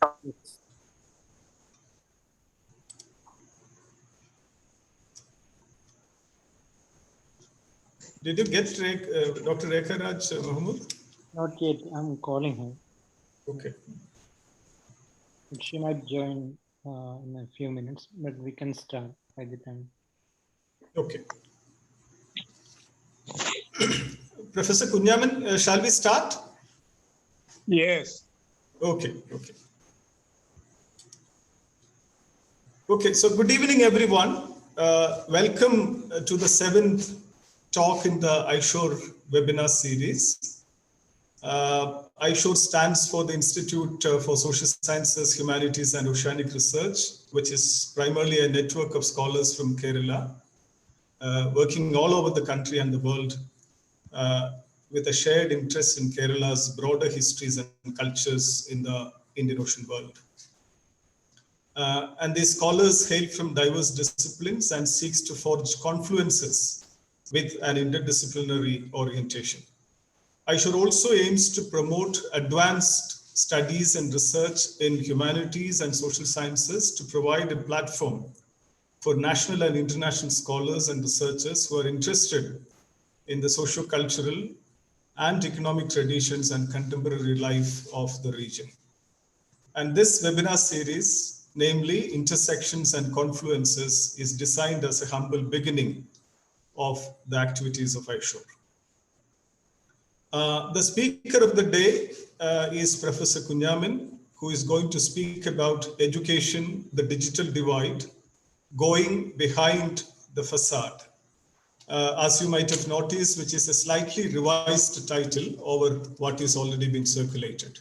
Yes. Did you get Dr. Rekha Raj, Mahmood? Not yet. I'm calling her. Okay. She might join in a few minutes, but we can start by the time. Okay. Professor Kunhaman, shall we start? Yes. Okay. Okay, so good evening, everyone. Welcome to the 7th talk in the iShore webinar series. iShore stands for the Institute for Social Sciences, Humanities and Oceanic Research, which is primarily a network of scholars from Kerala, working all over the country and the world with a shared interest in Kerala's broader histories and cultures in the Indian Ocean world. And these scholars hail from diverse disciplines and seeks to forge confluences with an interdisciplinary orientation. iShore also aims to promote advanced studies and research in humanities and social sciences to provide a platform for national and international scholars and researchers who are interested in the socio-cultural and economic traditions and contemporary life of the region. And this webinar series, namely Intersections and Confluences, is designed as a humble beginning of the activities of iShore. The speaker of the day is Professor Kunhaman, who is going to speak about education, the digital divide, going behind the facade. As you might have noticed, which is a slightly revised title over what is already been circulated.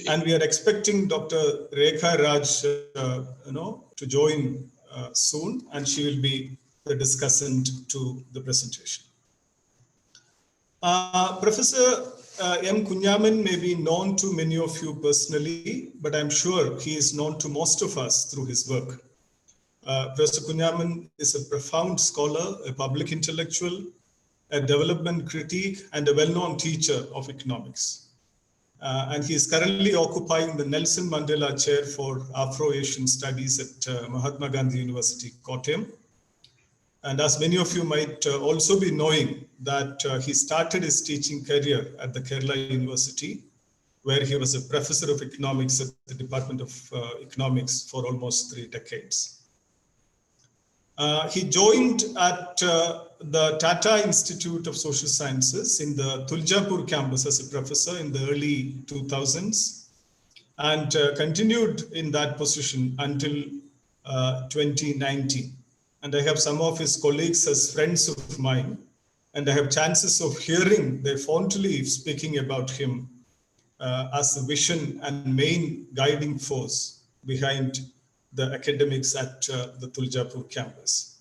And we are expecting Dr. Rekha Raj, to join soon, and she will be the discussant to the presentation. Professor M. Kunhaman may be known to many of you personally, but I'm sure he is known to most of us through his work. Professor Kunhaman is a profound scholar, a public intellectual, a development critique, and a well-known teacher of economics. And he is currently occupying the Nelson Mandela Chair for Afro-Asian Studies at Mahatma Gandhi University, Kottayam. And as many of you might also be knowing that he started his teaching career at the Kerala University, where he was a professor of economics at the Department of Economics for almost 3 decades. He joined at the Tata Institute of Social Sciences in the Tuljapur campus as a professor in the early 2000s and continued in that position until 2019. And I have some of his colleagues as friends of mine, and I have chances of hearing they fondly speaking about him as the vision and main guiding force behind the academics at the Tuljapur campus.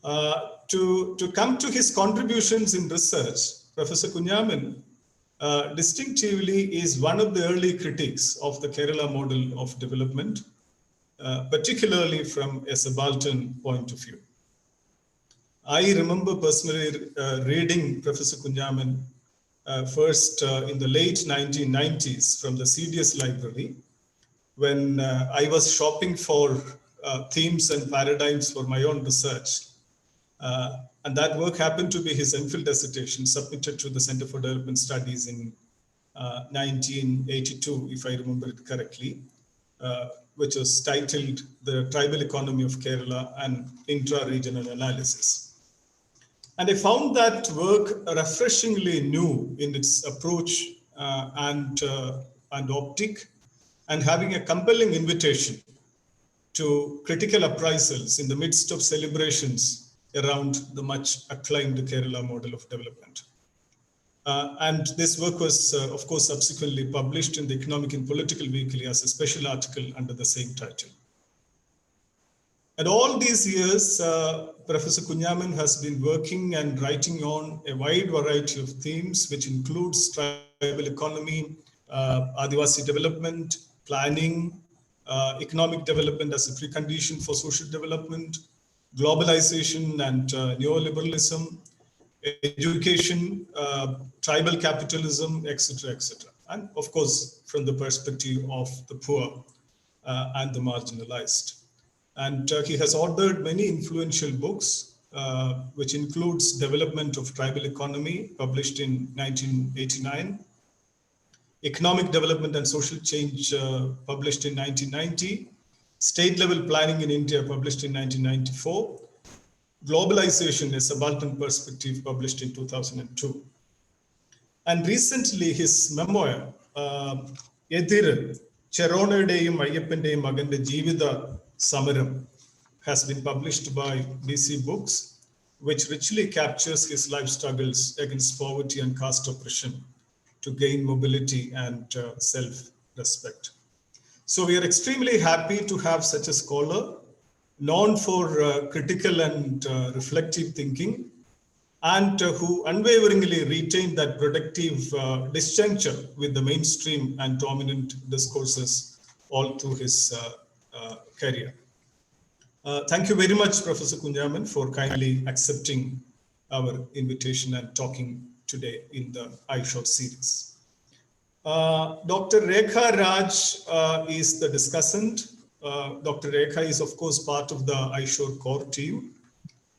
To come to his contributions in research, Professor Kunhaman distinctively is one of the early critics of the Kerala model of development, particularly from a subaltern point of view. I remember personally reading Professor Kunhaman first in the late 1990s from the CDS library when I was shopping for themes and paradigms for my own research. And that work happened to be his MPhil dissertation submitted to the Center for Development Studies in 1982, if I remember it correctly, which was titled The Tribal Economy of Kerala and Intra-Regional Analysis. And I found that work refreshingly new in its approach and optic, and having a compelling invitation to critical appraisals in the midst of celebrations around the much acclaimed Kerala model of development. And this work was, of course, subsequently published in the Economic and Political Weekly as a special article under the same title. And all these years, Professor Kunhaman has been working and writing on a wide variety of themes, which includes tribal economy, Adivasi development, planning, economic development as a precondition for social development, globalization and neoliberalism, education, tribal capitalism, etc., etc. and of course, from the perspective of the poor and the marginalized. And he has authored many influential books, which includes Development of Tribal Economy, published in 1989, Economic Development and Social Change, published in 1990, State Level Planning in India, published in 1994, Globalization, a Subaltern Perspective, published in 2002. And recently, his memoir, Edir, Cheronadeyum Ayyappandeym Magante Jeevitha Samaram, has been published by DC Books, which richly captures his life struggles against poverty and caste oppression to gain mobility and self-respect. So we are extremely happy to have such a scholar, known for critical and reflective thinking, and who unwaveringly retained that productive disjuncture with the mainstream and dominant discourses all through his career. Thank you very much, Professor Kunhaman, for kindly accepting our invitation and talking today in the iShort series. Dr. Rekha Raj is the discussant. Dr. Rekha is, of course, part of the iShort core team.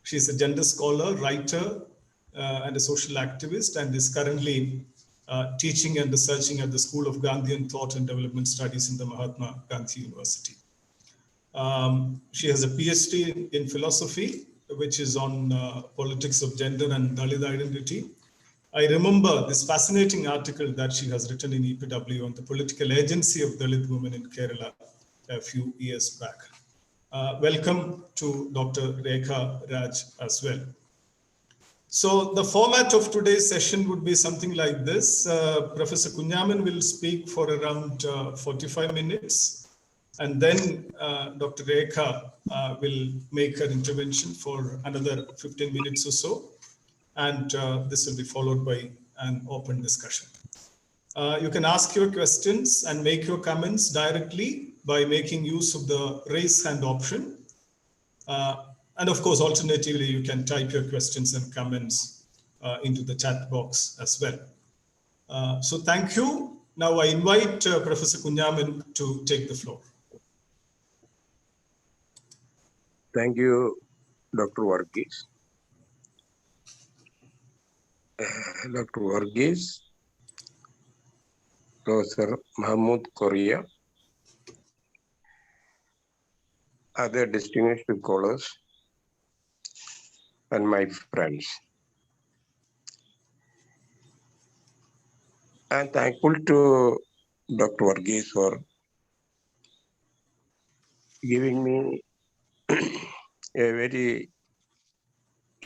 She's a gender scholar, writer, and a social activist, and is currently teaching and researching at the School of Gandhian Thought and Development Studies in the Mahatma Gandhi University. She has a PhD in philosophy, which is on politics of gender and Dalit identity. I remember this fascinating article that she has written in EPW on the political agency of Dalit women in Kerala a few years back. Welcome to Dr. Rekha Raj as well. So the format of today's session would be something like this. Professor Kunhaman will speak for around 45 minutes. And then Dr. Rekha will make her intervention for another 15 minutes or so. And this will be followed by an open discussion. You can ask your questions and make your comments directly by making use of the raise hand option. And of course, alternatively, you can type your questions and comments into the chat box as well. So thank you. Now I invite Professor Kunhaman to take the floor. Thank you, Dr. Varghese. Dr. Varghese, Professor Mahmood Korea, other distinguished scholars, and my friends. I'm thankful to Dr. Varghese for giving me a very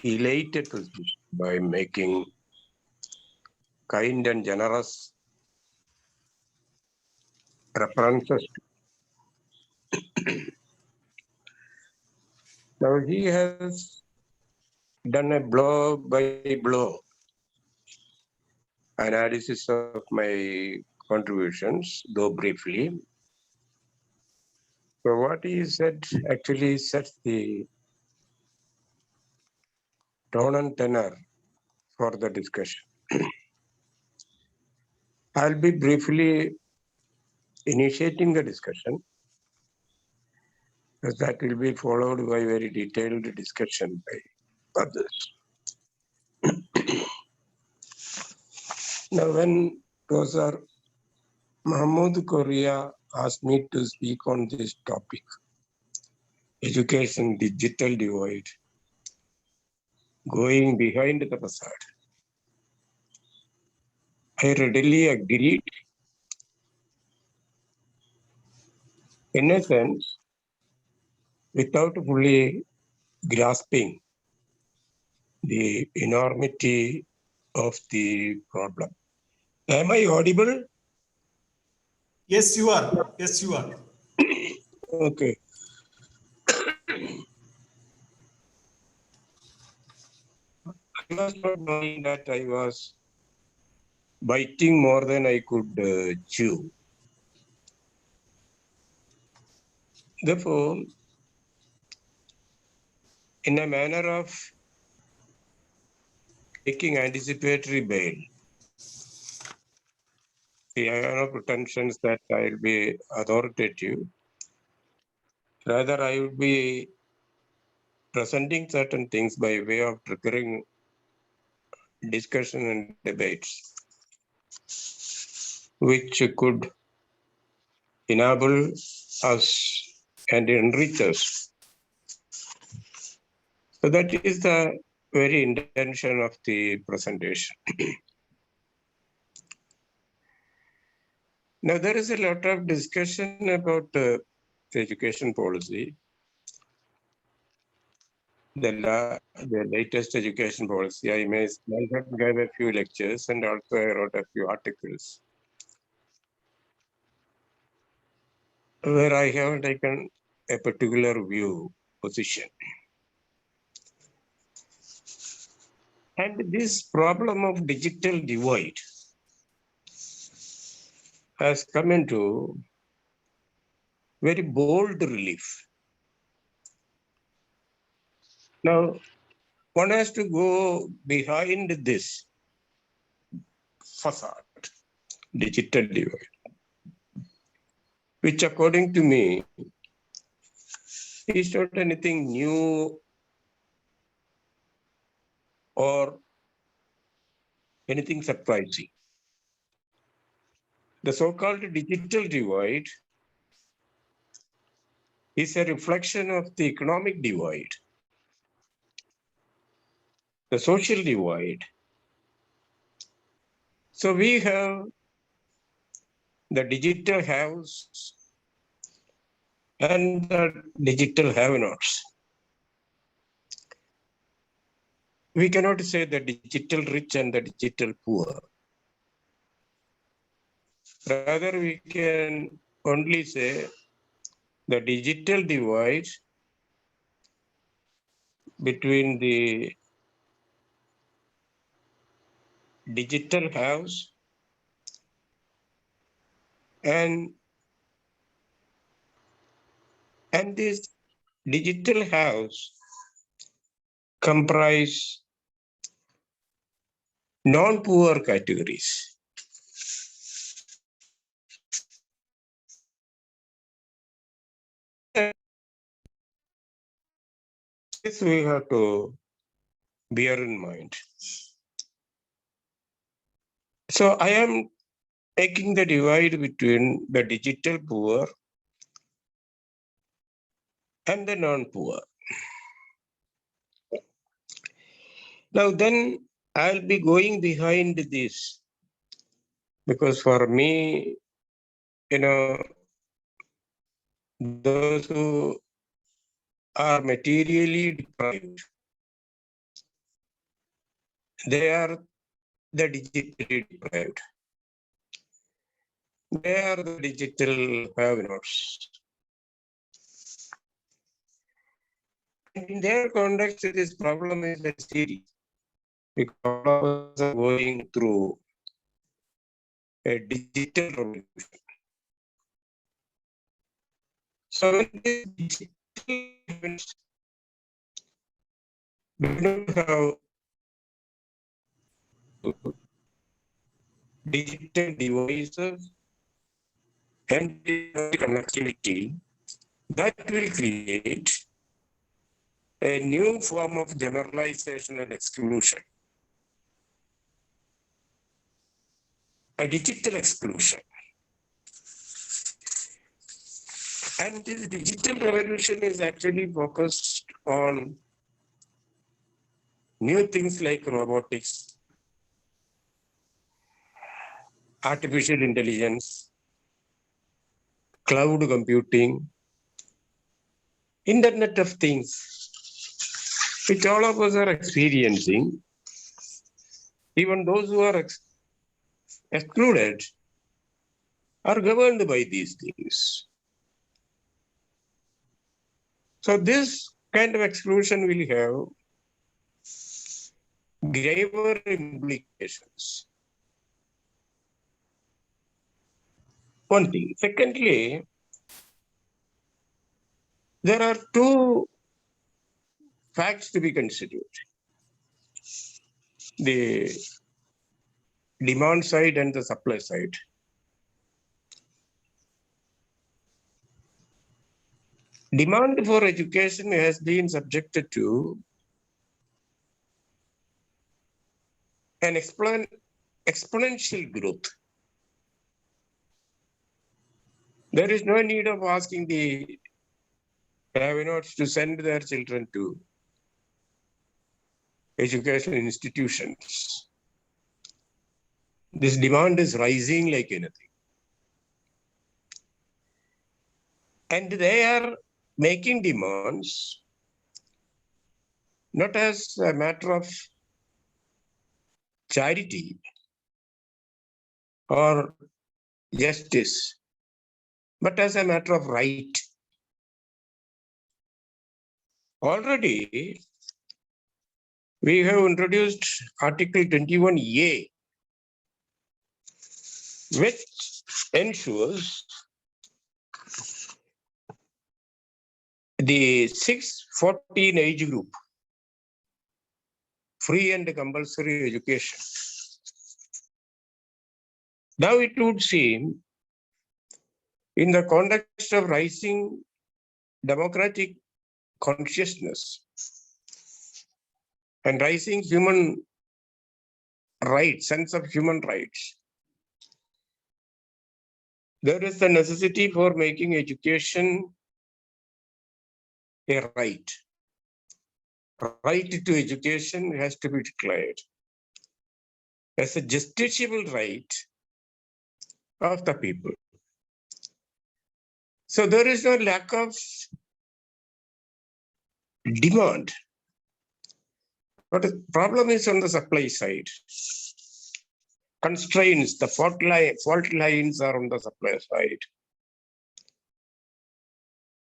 elated position by making kind and generous references. Now he has done a blow by blow analysis of my contributions, though briefly. So what he said actually sets the tone and tenor for the discussion. I'll be briefly initiating the discussion, because that will be followed by very detailed discussion by others. Now, when Professor Mahmood Korea asked me to speak on this topic, education digital divide, going behind the facade, I readily agreed. In a sense, without fully grasping the enormity of the problem. Am I audible? Yes, you are. Yes, you are. Okay. I was not knowing that I was biting more than I could chew. Therefore, in a manner of taking anticipatory bail, I have no pretensions that I'll be authoritative. Rather, I will be presenting certain things by way of triggering discussion and debates, which could enable us and enrich us. So that is the very intention of the presentation. Now, there is a lot of discussion about education policy. The latest education policy. I myself gave a few lectures and also I wrote a few articles where I have taken a particular view position. And this problem of digital divide has come into very bold relief. Now, one has to go behind this facade, digital divide, which according to me is not anything new or anything surprising. The so-called digital divide is a reflection of the economic divide, the social divide. So we have the digital haves and the digital have-nots. We cannot say the digital rich and the digital poor. Rather, we can only say the digital divide between the digital haves and these digital haves comprise non-poor categories. This we have to bear in mind. So I am making the divide between the digital poor and the non-poor. Now then I'll be going behind this because for me, those who are materially deprived, they are the digitally deprived. They are the digital have-nots. In their context, this problem is very serious because all of us are going through a digital revolution. So when this digital happens, we don't have digital devices and connectivity that will create a new form of generalization and exclusion, a digital exclusion. And this digital revolution is actually focused on new things like robotics, artificial intelligence, cloud computing, Internet of Things, which all of us are experiencing. Even those who are excluded are governed by these things. So this kind of exclusion will have graver implications. One thing. Secondly, there are two facts to be considered. The demand side and the supply side. demand for education has been subjected to an exponential growth. There is no need of asking the have-nots to send their children to education institutions. This demand is rising like anything. And they are making demands not as a matter of charity or justice, but as a matter of right. Already, we have introduced Article 21A, which ensures the 6-14 age group free and compulsory education. Now it would seem, in the context of rising democratic consciousness and rising human rights, sense of human rights, there is the necessity for making education a right. Right to education has to be declared as a justiciable right of the people. So there is no lack of demand, but the problem is on the supply side. Constraints, the fault lines are on the supply side.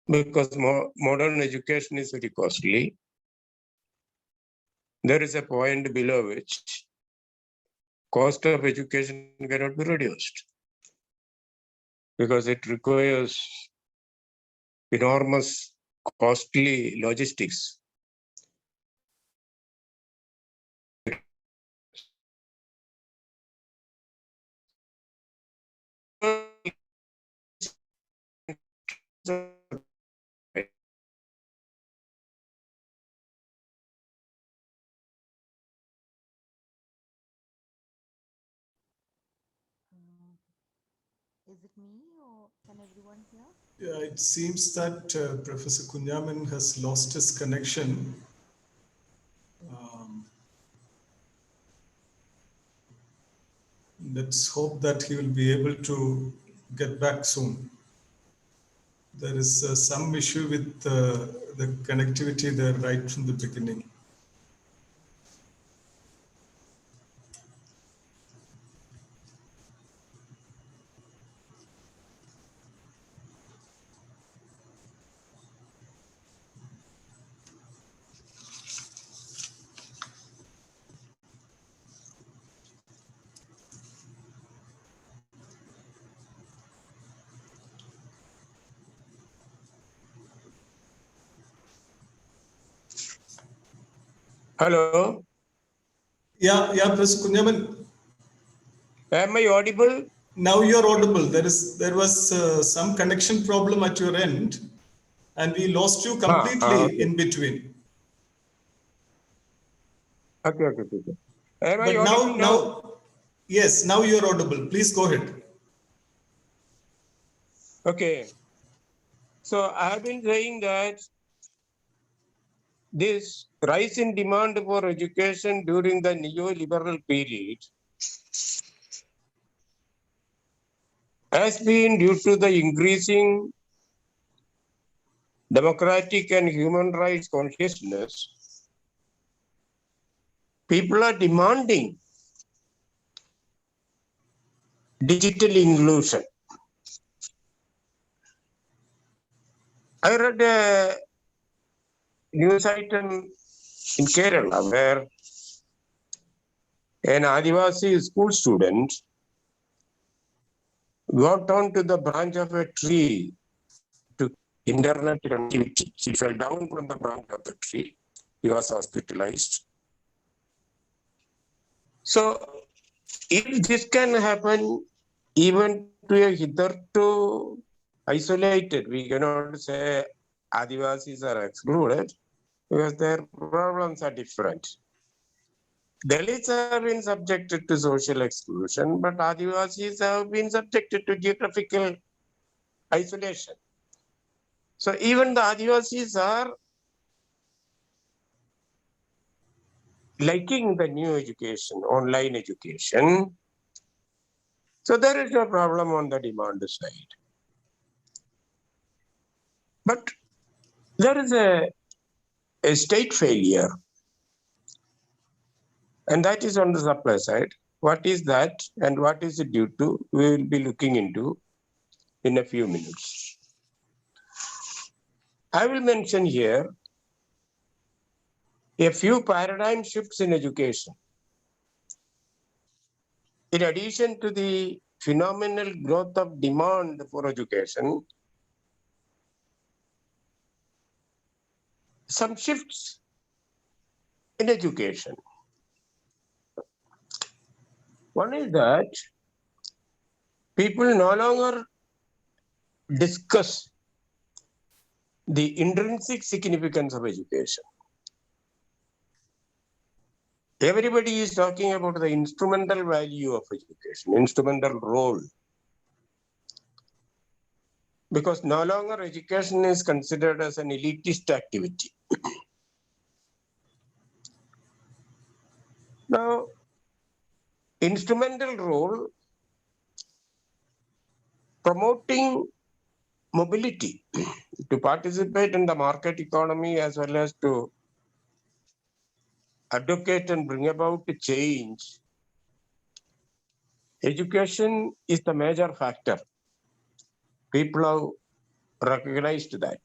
Because modern education is very costly. There is a point below which cost of education cannot be reduced because it requires enormous costly logistics. Is it me or can everyone hear? Yeah, it seems that Professor Kunhaman has lost his connection. Um, let's hope that he will be able to get back soon. There is some issue with the connectivity there right from the beginning. Hello, Yeah, Professor Kunhaman, am I audible? now you're audible. There was some connection problem at your end, and we lost you completely Okay. in between. Okay. Am I But audible now? yes, now you're audible. Please go ahead. Okay. So I have been saying that this rise in demand for education during the neoliberal period has been due to the increasing democratic and human rights consciousness. People are demanding digital inclusion. I read a news item in Kerala where an Adivasi school student got onto the branch of a tree to internet connectivity. He fell down from the branch of the tree. He was hospitalized. So if this can happen even to a hitherto isolated, we cannot say Adivasis are excluded because their problems are different. Dalits have been subjected to social exclusion, but Adivasis have been subjected to geographical isolation. So even the Adivasis are liking the new education, online education. So there is no problem on the demand side. But there is a state failure, and that is on the supply side. What is that and what is it due to? We will be looking into in a few minutes. I will mention here a few paradigm shifts in education. In addition to the phenomenal growth of demand for education, some shifts in education. One is that people no longer discuss the intrinsic significance of education. Everybody is talking about the instrumental value of education, instrumental role. Because no longer education is considered as an elitist activity. Now, instrumental role promoting mobility to participate in the market economy as well as to advocate and bring about change. Education is the major factor. People have recognized that.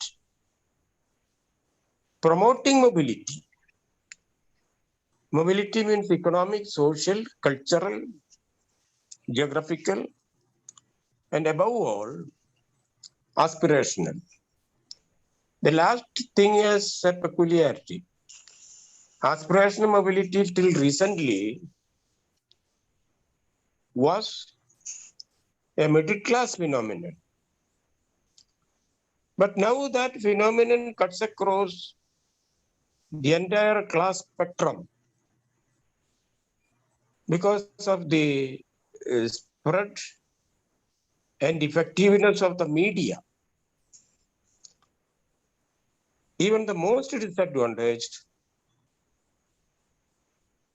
Promoting mobility. Mobility means economic, social, cultural, geographical, and above all, aspirational. The last thing is a peculiarity. Aspirational mobility till recently was a middle class phenomenon. But now that phenomenon cuts across the entire class spectrum because of the spread and effectiveness of the media. Even the most disadvantaged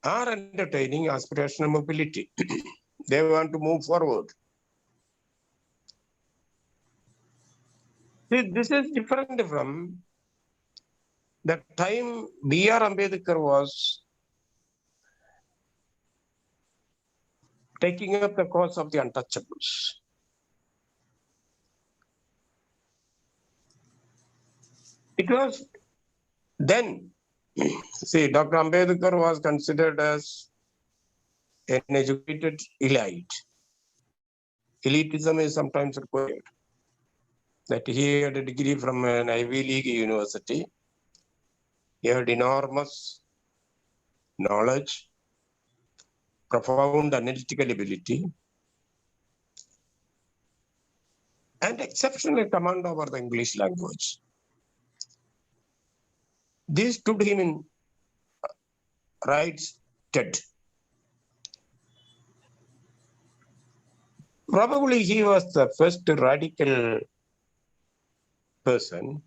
are entertaining aspirational mobility. They want to move forward. See, this is different from the time B.R. Ambedkar was taking up the cause of the untouchables. It was then, see, Dr. Ambedkar was considered as an educated elite. Elitism is sometimes required. That he had a degree from an Ivy League university. He had enormous knowledge, profound analytical ability, and exceptional command over the English language. This stood him in right stead. Probably he was the first radical person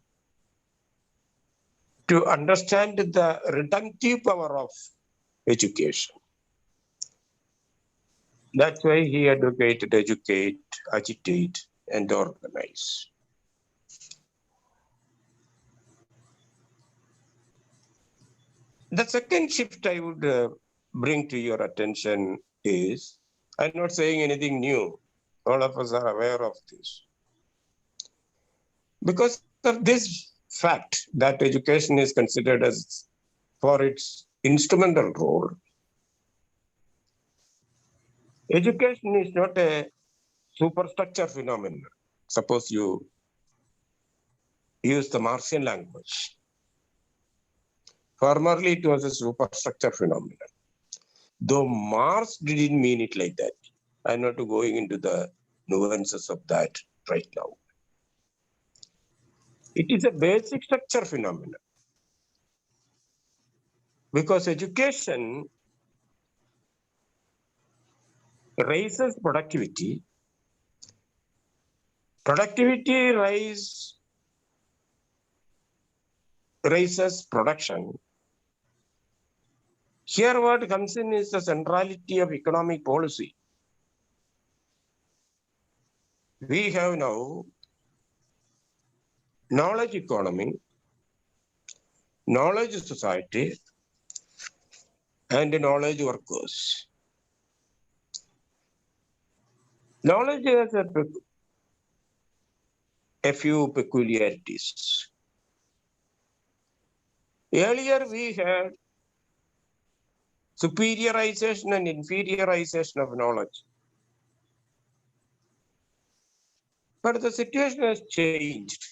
to understand the redemptive power of education. That's why he advocated educate, agitate, and organize. The second shift I would bring to your attention is, I'm not saying anything new. All of us are aware of this. Because of this fact that education is considered as for its instrumental role, education is not a superstructure phenomenon. Suppose you use the Marxian language. Formerly, it was a superstructure phenomenon. Though Marx didn't mean it like that. I'm not going into the nuances of that right now. It is a basic structure phenomenon. Because education raises productivity. Productivity raises production. Here what comes in is the centrality of economic policy. We have now knowledge economy, knowledge society, and knowledge workers. Knowledge has a few peculiarities. Earlier we had superiorization and inferiorization of knowledge. But the situation has changed.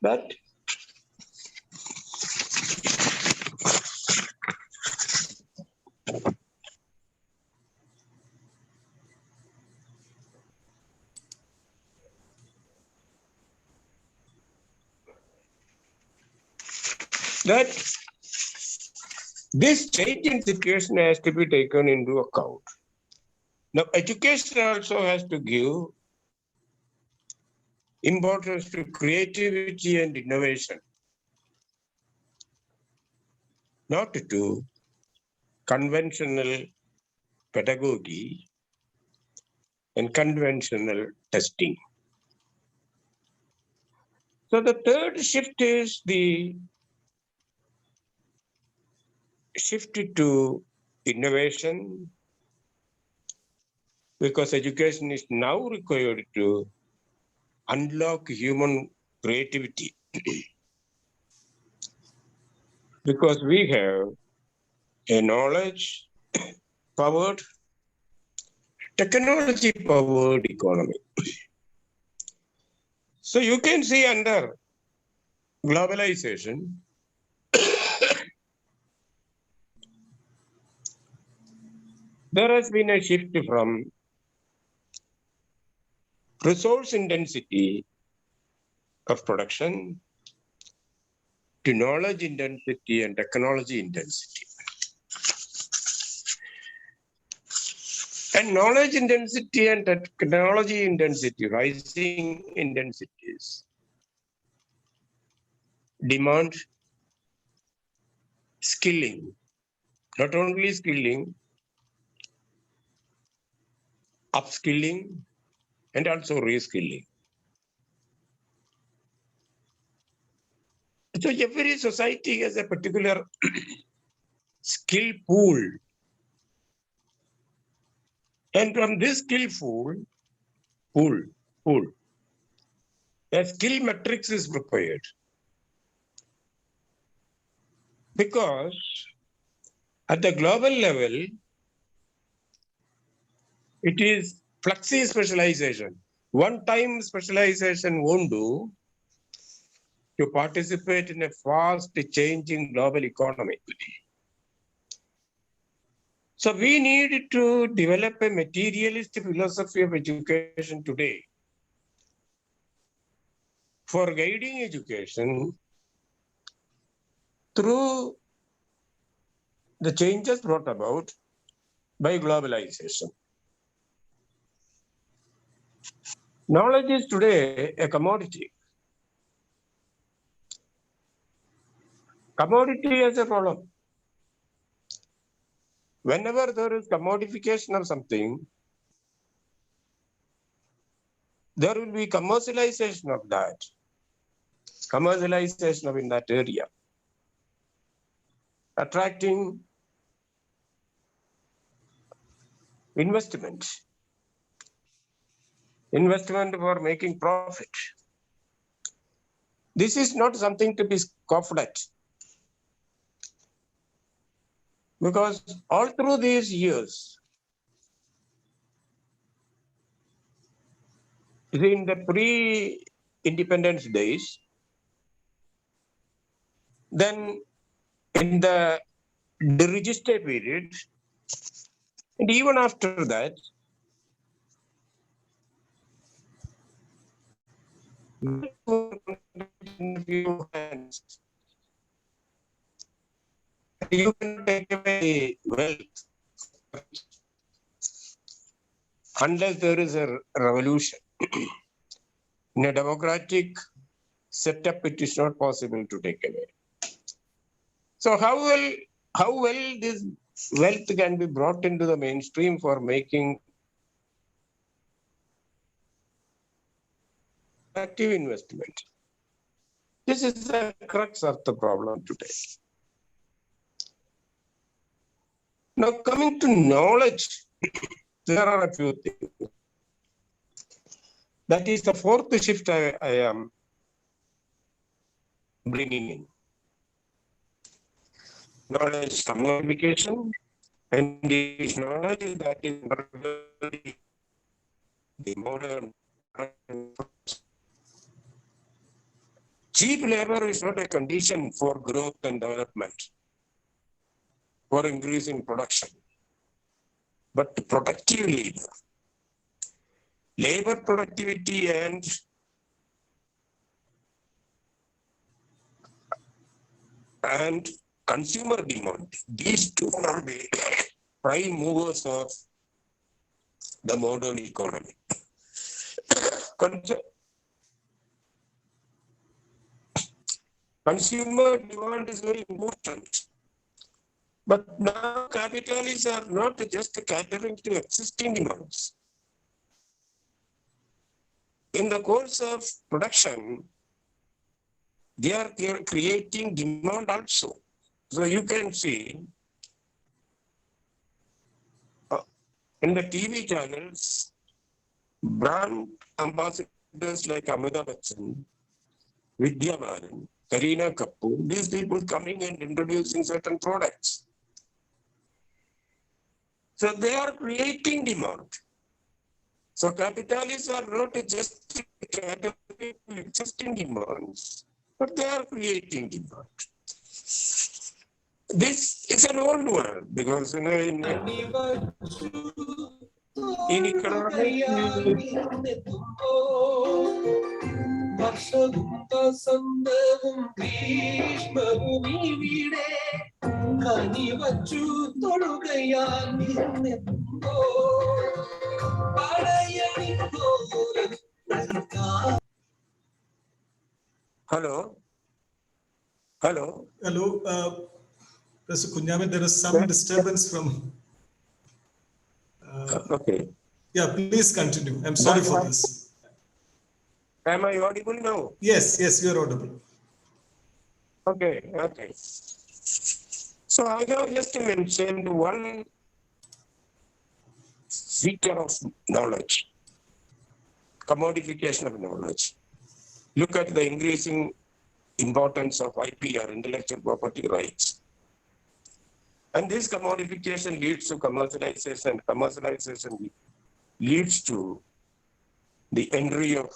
But that this change in situation has to be taken into account. Now, education also has to give importance to creativity and innovation, not to conventional pedagogy and conventional testing. So the third shift is the shift to innovation, because education is now required to unlock human creativity. Because we have a knowledge powered, technology powered economy. So you can see under globalization, there has been a shift from resource intensity of production to knowledge intensity and technology intensity. And knowledge intensity and technology intensity, rising intensities, demand skilling, not only skilling, upskilling, and also reskilling. So every society has a particular skill pool. And from this skill pool, a skill matrix is required. Because at the global level, it is flexi specialization. One-time specialization won't do to participate in a fast changing global economy. So we need to develop a materialist philosophy of education today for guiding education through the changes brought about by globalization. Knowledge is today a commodity. Commodity is a problem. Whenever there is commodification of something, there will be commercialization of that, commercialization of in that area, attracting investment for making profit. This is not something to be scoffed at, because all through these years, in the pre-independence days, then in the register period, And even after that, in few hands, you can take away wealth unless there is a revolution. In a democratic setup, it is not possible to take away. So how well this wealth can be brought into the mainstream for making active investment? This is the crux of the problem today. Now coming to knowledge, there are a few things. That is the fourth shift I am bringing in. Knowledge communication, and this knowledge that is the modern. Cheap labor is not a condition for growth and development, for increasing production, but productive labor. Labor productivity and consumer demand, these two are the prime movers of the modern economy. Consumer demand is very important. But now capitalists are not just catering to existing demands. In the course of production, they are creating demand also. So you can see in the TV channels, brand ambassadors like Amitabh Bachchan, Vidya Balan, Kareena Kapoor, these people coming and introducing certain products. So they are creating demand. So capitalists are not just catering to existing demands, but they are creating demand. This is an old world because in economics, Hello. Hello, Professor Kunhaman, there is some disturbance from. Okay. Yeah, please continue. I'm sorry for this. Am I audible now? Yes, you are audible. Okay. So I have just mentioned one feature of knowledge, commodification of knowledge. Look at the increasing importance of IPR, intellectual property rights. And this commodification leads to commercialization, and commercialization leads to the entry of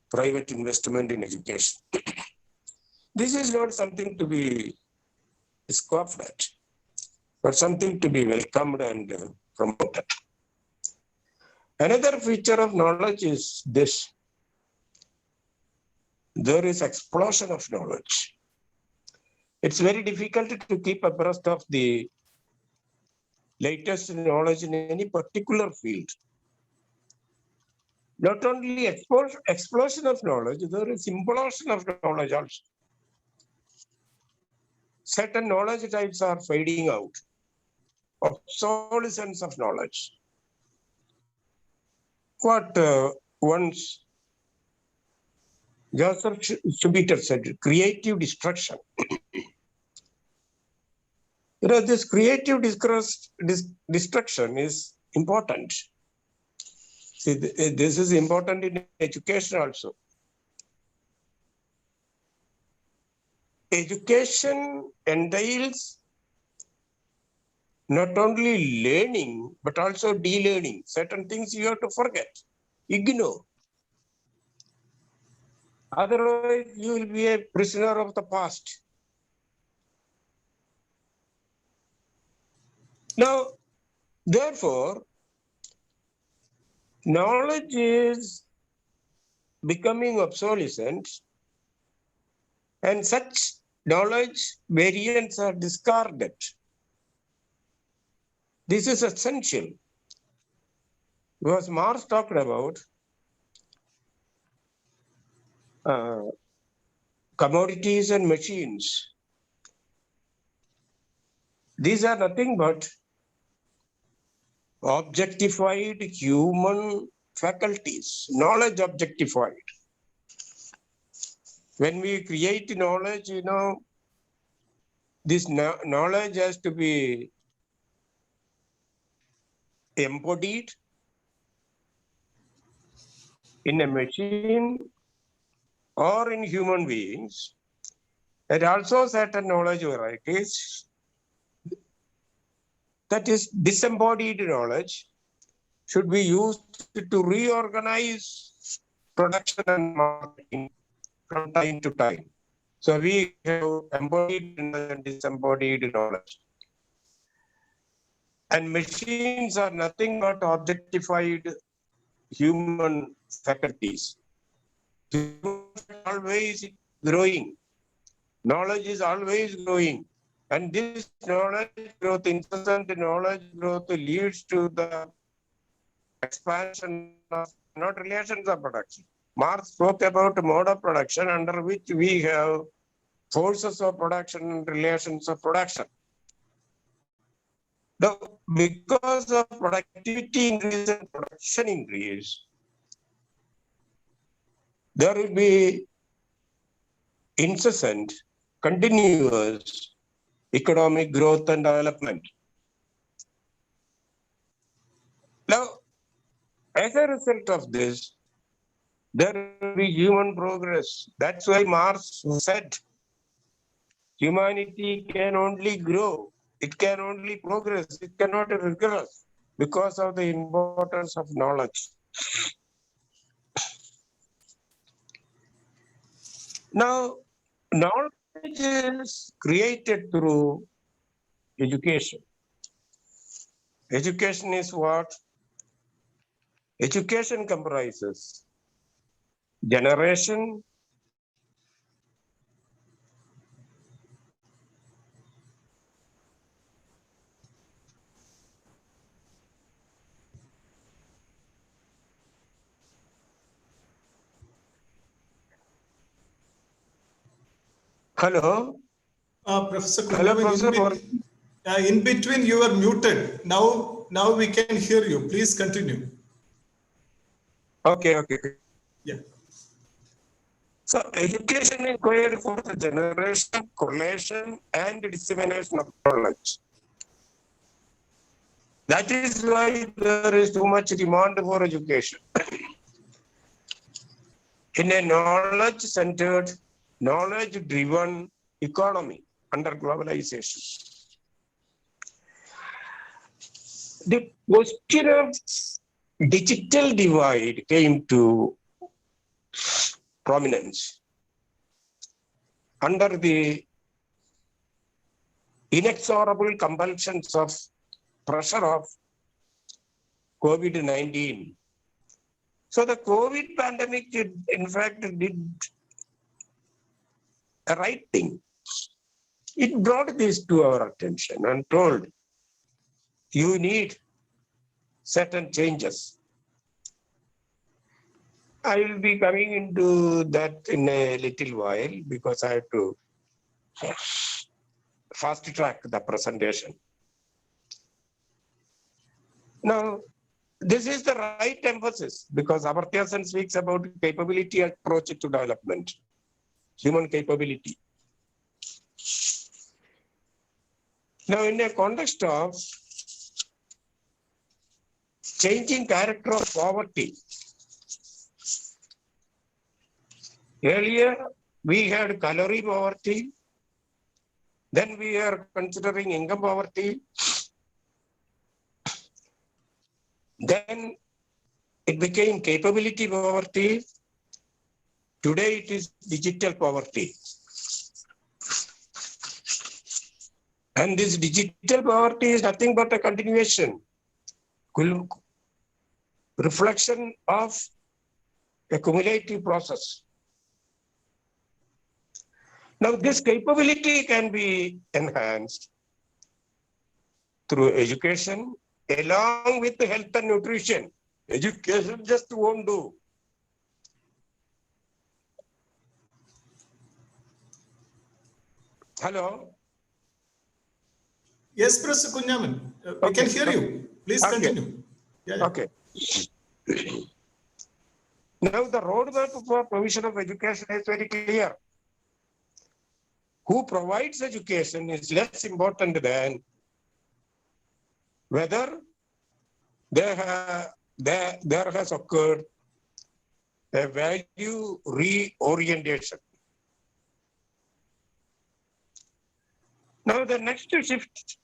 private investment in education. This is not something to be scoffed at, but something to be welcomed and promoted. Another feature of knowledge is this. There is explosion of knowledge. It's very difficult to keep abreast of the latest knowledge in any particular field. Not only explosion of knowledge, there is implosion of knowledge also. Certain knowledge types are fading out. Obsolescence of knowledge. What once Joseph Schumpeter said, creative destruction. This creative destruction is important. See, this is important in education also. Education entails not only learning, but also de-learning. Certain things you have to forget, ignore. Otherwise, you will be a prisoner of the past. Now, Therefore, knowledge is becoming obsolescent, and such knowledge variants are discarded. This is essential because Marx talked about commodities and machines. These are nothing but objectified human faculties, knowledge objectified. When we create knowledge, this knowledge has to be embodied in a machine or in human beings. And also certain knowledge varieties, that is disembodied knowledge, should be used to reorganize production and marketing from time to time. So we have embodied and disembodied knowledge. And machines are nothing but objectified human faculties. Always growing. Knowledge is always growing. And this knowledge growth, incessant knowledge growth, leads to the expansion of not relations of production. Marx spoke about mode of production under which we have forces of production and relations of production. Now, because of productivity increase and production increase, there will be incessant, continuous economic growth and development. Now, as a result of this, there will be human progress. That's why Marx said humanity can only grow, it can only progress, it cannot regress because of the importance of knowledge. Now, knowledge is created through education. Education is what? Education comprises generation, hello? Professor Hello, Kunhaman, Professor. in between you are muted. Now we can hear you. Please continue. Okay. Yeah. So education is required for the generation, collation, and dissemination of knowledge. That is why there is too much demand for education. In a knowledge-centered, knowledge-driven economy under globalization, the question of digital divide came to prominence under the inexorable compulsions of pressure of COVID-19. So the COVID pandemic, in fact, did a right thing. It brought this to our attention and told, you need certain changes. I will be coming into that in a little while because I have to fast track the presentation. Now, this is the right emphasis because Amartya Sen speaks about capability approach to development, human capability. Now, in a context of changing character of poverty, earlier we had calorie poverty, then we are considering income poverty, then it became capability poverty, today it is digital poverty. And this digital poverty is nothing but a continuation reflection of a cumulative process. Now, this capability can be enhanced through education along with health and nutrition. Education just won't do. Hello? Yes, Professor Kunhaman, we can hear you. Please continue. Yeah. Okay. Now, the roadmap for provision of education is very clear. Who provides education is less important than whether there has occurred a value reorientation. Now, the next shift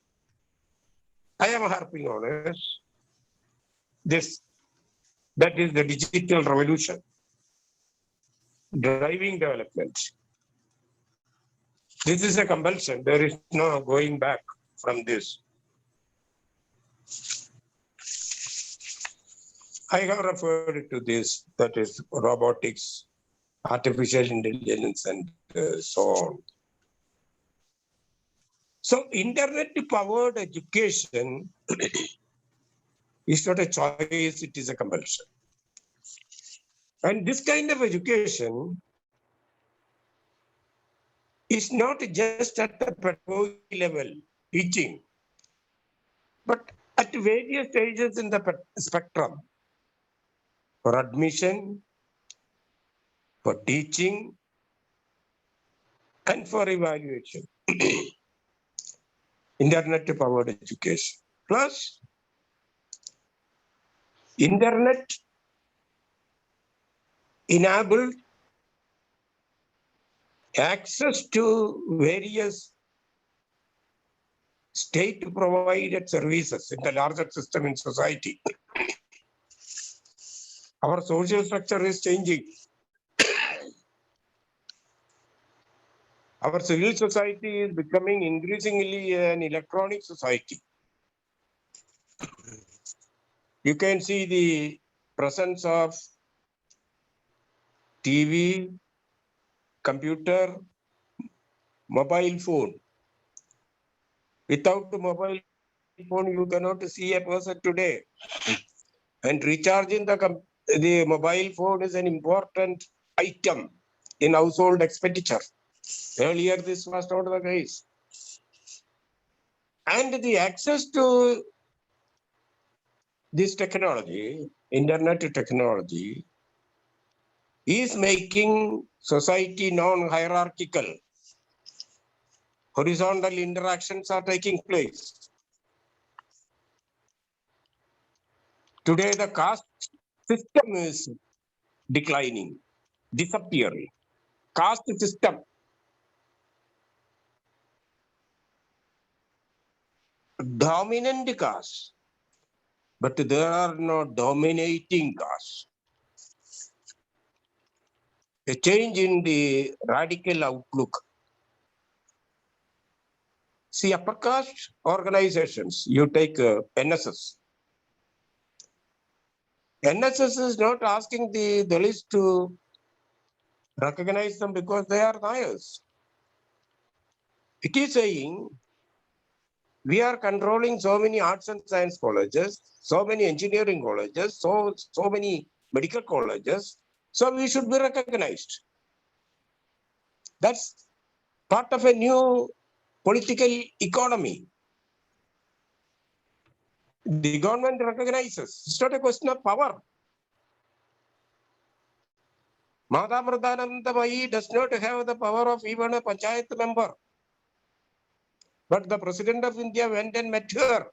I am harping on is this, that is the digital revolution, driving development. This is a compulsion. There is no going back from this. I have referred to this, that is robotics, artificial intelligence, and so on. So internet-powered education is not a choice, it is a compulsion. And this kind of education is not just at the pedagogy level, teaching, but at various stages in the spectrum, for admission, for teaching, and for evaluation. Internet-powered education. Plus, internet-enabled access to various state-provided services in the larger system in society. Our social structure is changing. Our civil society is becoming increasingly an electronic society. You can see the presence of TV, computer, mobile phone. Without the mobile phone, you cannot see a person today. And recharging the mobile phone is an important item in household expenditure. Earlier, this was not the case. And the access to this technology, internet technology, is making society non-hierarchical. Horizontal interactions are taking place. Today, the caste system is declining, disappearing. Caste system. Dominant caste, but there are no dominating castes. A change in the radical outlook. See, upper caste organizations, you take NSS. NSS is not asking the Dalits to recognize them because they are Nayars. It is saying, we are controlling so many arts and science colleges, so many engineering colleges, so many medical colleges, so we should be recognized. That's part of a new political economy. The government recognizes. It's not a question of power. Mahatma Gandhi does not have the power of even a panchayat member. But the President of India went and met her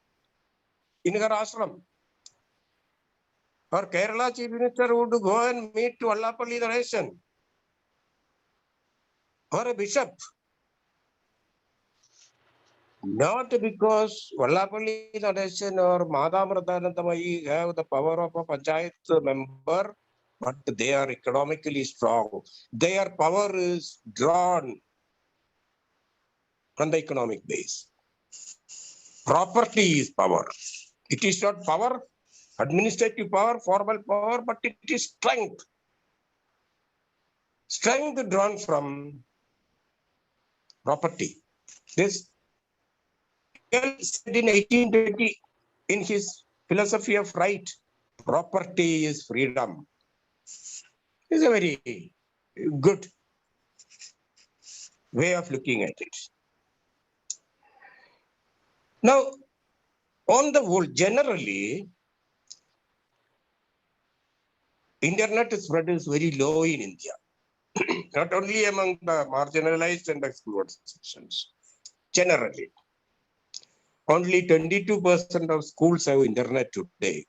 in her ashram. Or Kerala Chief Minister would go and meet to Allapalli Ganeshan. Or a bishop. Not because Vallapalli Ganeshan or Mahatma Gandhi have the power of a panchayat member, but they are economically strong. Their power is drawn on the economic base. Property is power. It is not power Administrative power, formal power, but it is strength. Strength drawn from property. This said in 1820 in his philosophy of right, property is freedom. It's a very good way of looking at it. Now, on the whole, generally, internet spread is very low in India, not only among the marginalized and excluded sections. Generally, only 22% of schools have internet today.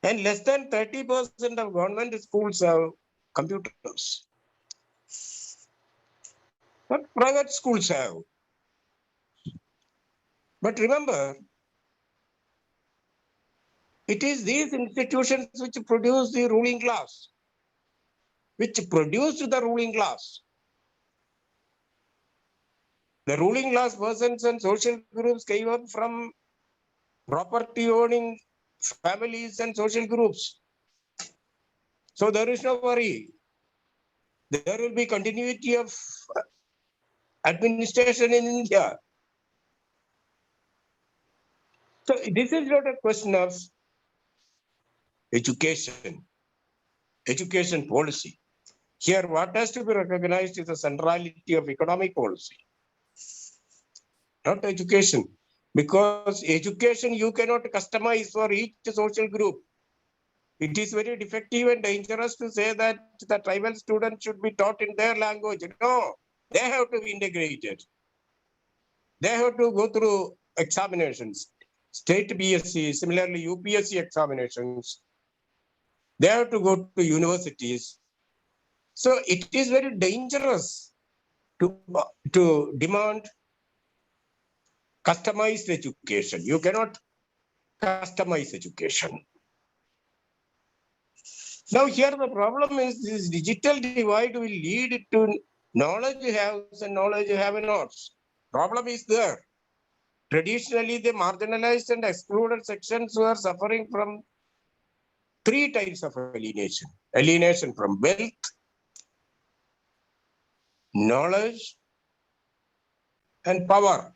And less than 30% of government schools have computers. But private schools have. But remember, it is these institutions which produce the ruling class, which produced the ruling class. The ruling class persons and social groups came up from property owning families and social groups. So there is no worry. There will be continuity of administration in India. So this is not a question of education policy. Here, what has to be recognized is the centrality of economic policy, not education. Because education you cannot customize for each social group. It is very defective and dangerous to say that the tribal students should be taught in their language. No, they have to be integrated. They have to go through examinations, state BSc, similarly UPSC examinations. They have to go to universities. So it is very dangerous to demand customized education. You cannot customize education. Now here the problem is this digital divide will lead to knowledge haves and knowledge have-nots. Problem is there. Traditionally, the marginalized and excluded sections were suffering from three types of alienation. Alienation from wealth, knowledge, and power.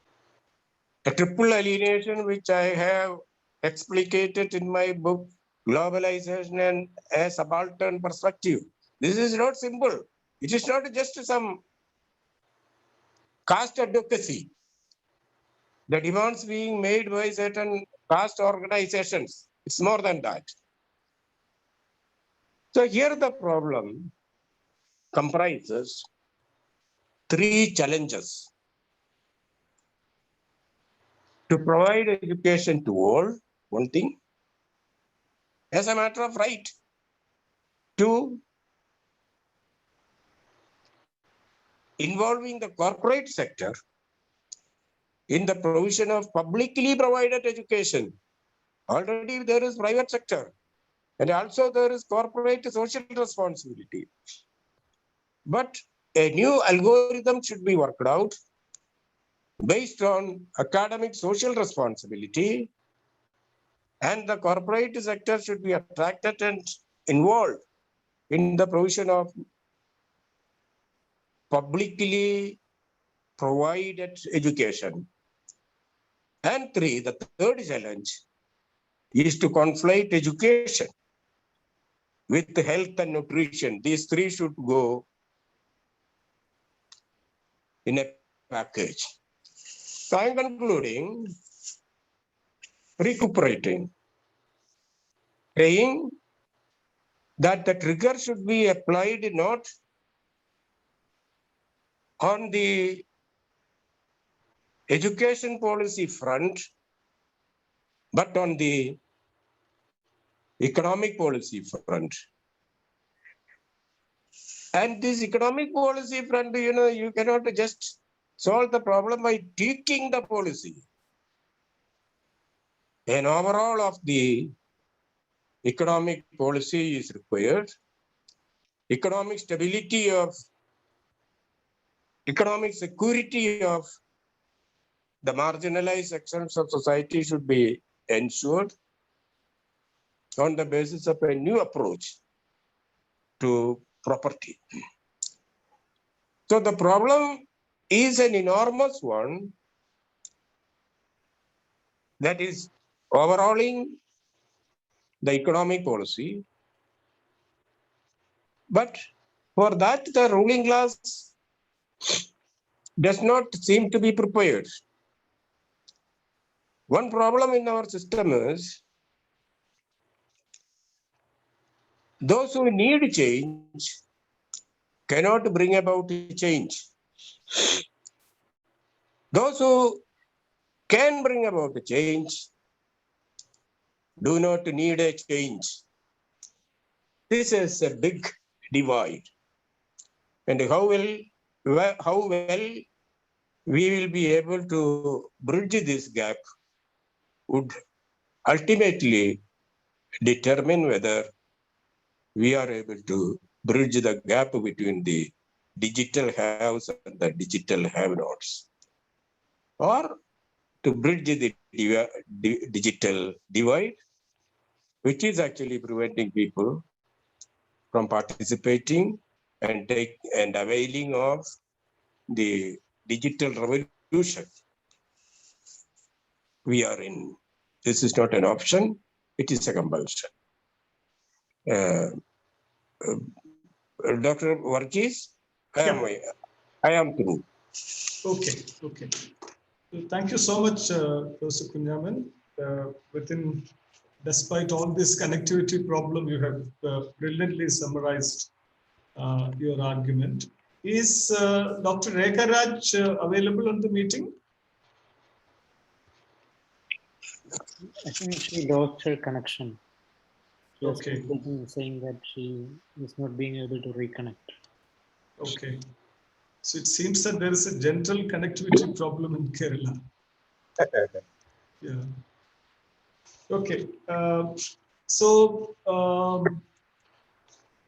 A triple alienation which I have explicated in my book, Globalization and a Subaltern Perspective. This is not simple. It is not just some caste advocacy. The demands being made by certain caste organizations. It's more than that. So here the problem comprises three challenges. To provide education to all, one thing, as a matter of right. Two, involving the corporate sector in the provision of publicly provided education. Already there is private sector and also there is corporate social responsibility. But a new algorithm should be worked out based on academic social responsibility, and the corporate sector should be attracted and involved in the provision of publicly provided education. And three, the third challenge is to conflate education with health and nutrition. These three should go in a package. So I'm concluding, recuperating, saying that the trigger should be applied not on the education policy front, but on the economic policy front. And this economic policy front, you cannot just solve the problem by tweaking the policy. An overall of the economic policy is required. Economic stability of, economic security of the marginalized sections of society should be ensured on the basis of a new approach to property. So the problem is an enormous one that is overhauling the economic policy. But for that, the ruling class does not seem to be prepared. One problem in our system is those who need change cannot bring about change. Those who can bring about a change do not need a change. This is a big divide. And how well we will be able to bridge this gap would ultimately determine whether we are able to bridge the gap between the digital haves and the digital have-nots, or to bridge the digital divide, which is actually preventing people from participating and availing of the digital revolution we are in. This is not an option, it is a compulsion. Dr. Varghese, I am through. Okay. So thank you so much, Professor Kunhaman. Despite all this connectivity problem, you have brilliantly summarized your argument. Is Dr. Rekha Raj available on the meeting? I think she lost her connection. She was Okay. saying that she is not being able to reconnect. Okay. So it seems that there is a general connectivity problem in Kerala. Yeah. Okay. So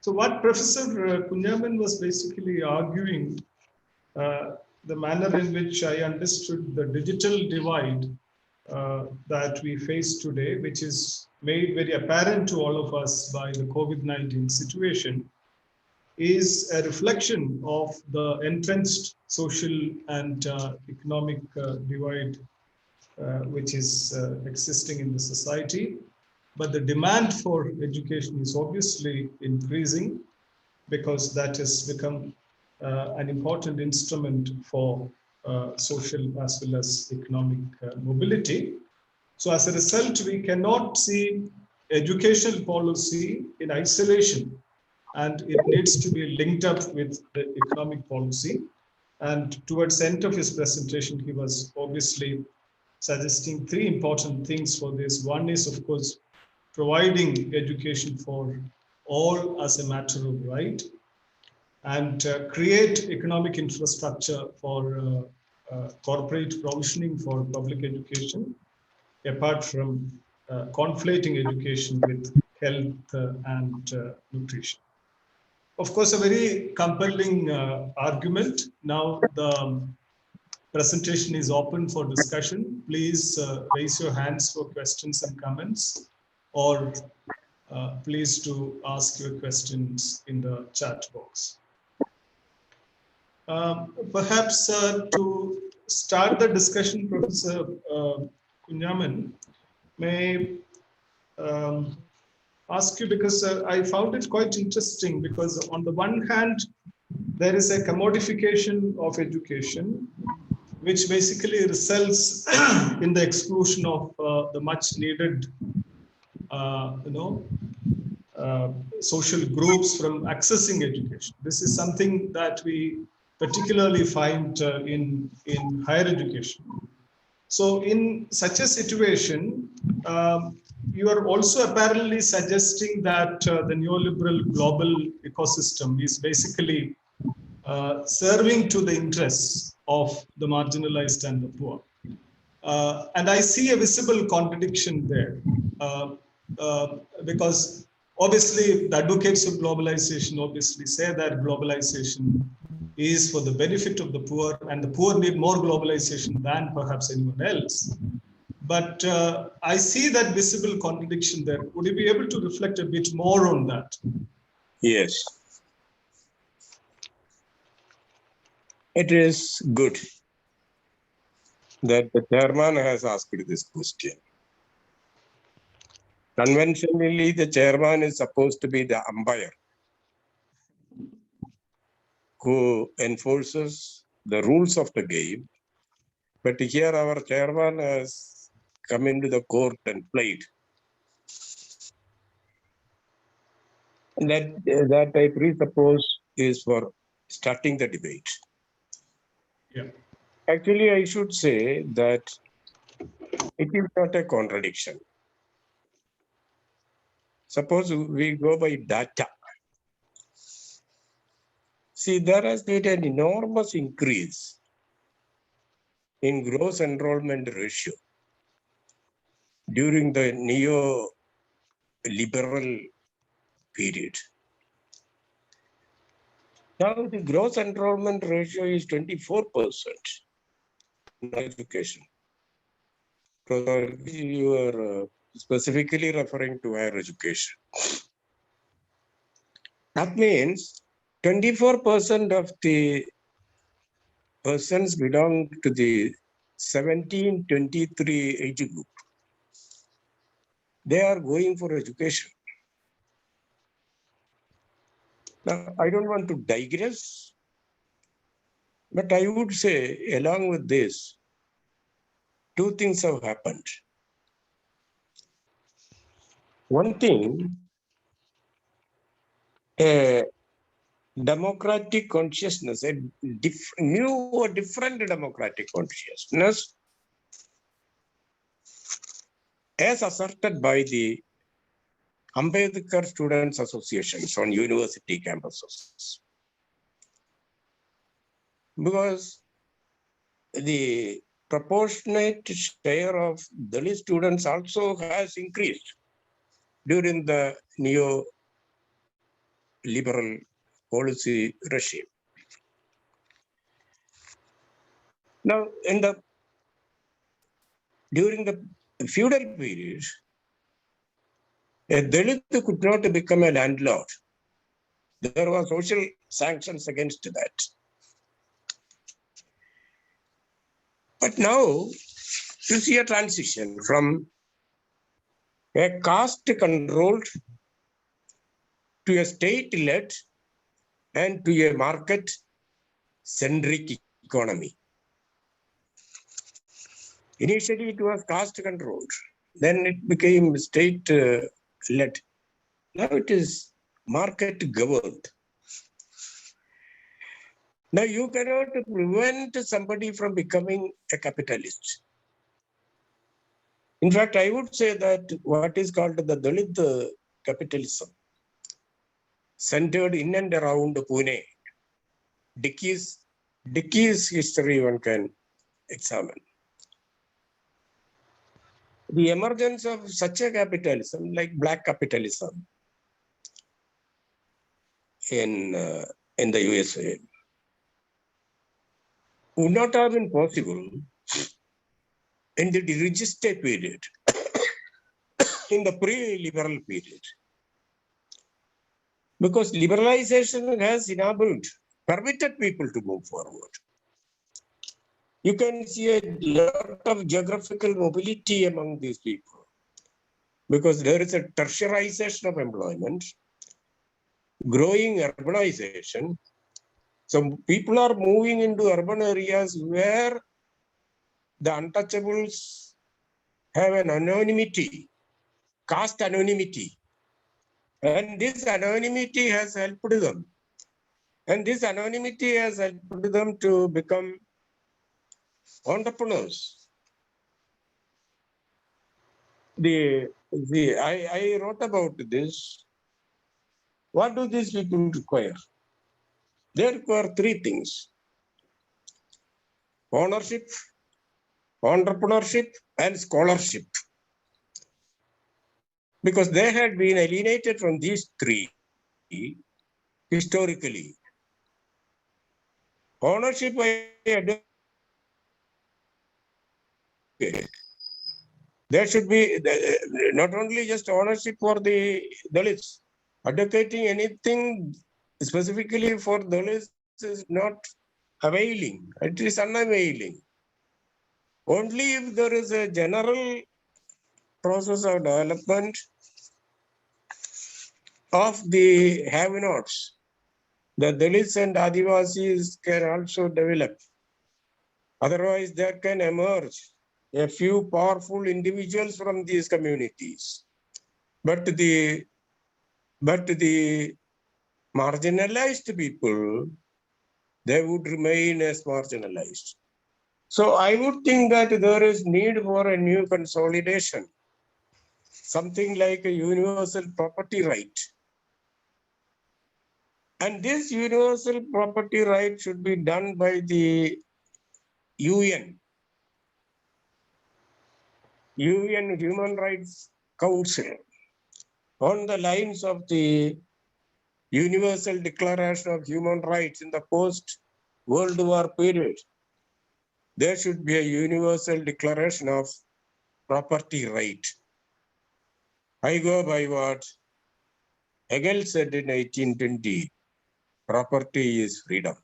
what Professor Kunhaman was basically arguing, the manner in which I understood the digital divide that we face today, which is made very apparent to all of us by the COVID-19 situation, is a reflection of the entrenched social and economic divide which is existing in the society. But the demand for education is obviously increasing because that has become an important instrument for social as well as economic mobility. So as a result, we cannot see educational policy in isolation, and it needs to be linked up with the economic policy. And towards the end of his presentation, he was obviously suggesting three important things for this. One is, of course, providing education for all as a matter of right, and create economic infrastructure for corporate provisioning for public education, apart from conflating education with health and nutrition. Of course, a very compelling argument. Now the presentation is open for discussion. Please raise your hands for questions and comments, or please to ask your questions in the chat box. Perhaps to start the discussion, Professor Kunhaman, may ask you, because I found it quite interesting, because on the one hand, there is a commodification of education, which basically results in the exclusion of the much needed, social groups from accessing education. This is something that we particularly find in higher education. So in such a situation, you are also apparently suggesting that the neoliberal global ecosystem is basically serving to the interests of the marginalized and the poor. And I see a visible contradiction there, because obviously the advocates of globalization obviously say that globalization is for the benefit of the poor, and the poor need more globalization than perhaps anyone else. But I see that visible contradiction there. Would you be able to reflect a bit more on that? Yes. It is good that the chairman has asked this question. Conventionally, the chairman is supposed to be the umpire who enforces the rules of the game. But here our chairman has come into the court and played. And that I presuppose is for starting the debate. Yeah. Actually, I should say that it is not a contradiction. Suppose we go by data. See, there has been an enormous increase in gross enrollment ratio during the neo-liberal period. Now the gross enrollment ratio is 24% in education. You are specifically referring to higher education. That means 24% of the persons belong to the 17-23 age group. They are going for education. Now, I don't want to digress, but I would say along with this, two things have happened. One thing, a democratic consciousness, a new or different democratic consciousness, as asserted by the Ambedkar Students Associations on university campuses. Because the proportionate share of Dalit students also has increased during the neo-liberal policy regime. Now, during the feudal period, a Dalit could not become a landlord. There were social sanctions against that. But now, you see a transition from a caste-controlled to a state-led and to a market-centric economy. Initially, it was caste-controlled. Then it became state-led. Now it is market-governed. Now you cannot prevent somebody from becoming a capitalist. In fact, I would say that what is called the Dalit capitalism, centered in and around Pune, Dickey's history one can examine. The emergence of such a capitalism, like black capitalism in the USA, would not have been possible in the registered period, in the pre-liberal period. Because liberalization has permitted people to move forward. You can see a lot of geographical mobility among these people because there is a tertiarization of employment, growing urbanization. So people are moving into urban areas where the untouchables have an anonymity, caste anonymity. And this anonymity has helped them. And this anonymity has helped them to become entrepreneurs. I wrote about this. What do these people require? They require three things: ownership, entrepreneurship, and scholarship. Because they had been alienated from these three historically. Ownership, There should be not only just ownership for the Dalits. Advocating anything specifically for Dalits is not availing. It is unavailing. Only if there is a general process of development of the have-nots, the Dalits and Adivasis can also develop. Otherwise, there can emerge a few powerful individuals from these communities. But the marginalized people, they would remain as marginalized. So I would think that there is need for a new consolidation, something like a universal property right. And this universal property right should be done by the UN Human Rights Council on the lines of the Universal Declaration of Human Rights in the post-World War period. There should be a universal declaration of property right. I go by what Hegel said in 1820, property is freedom.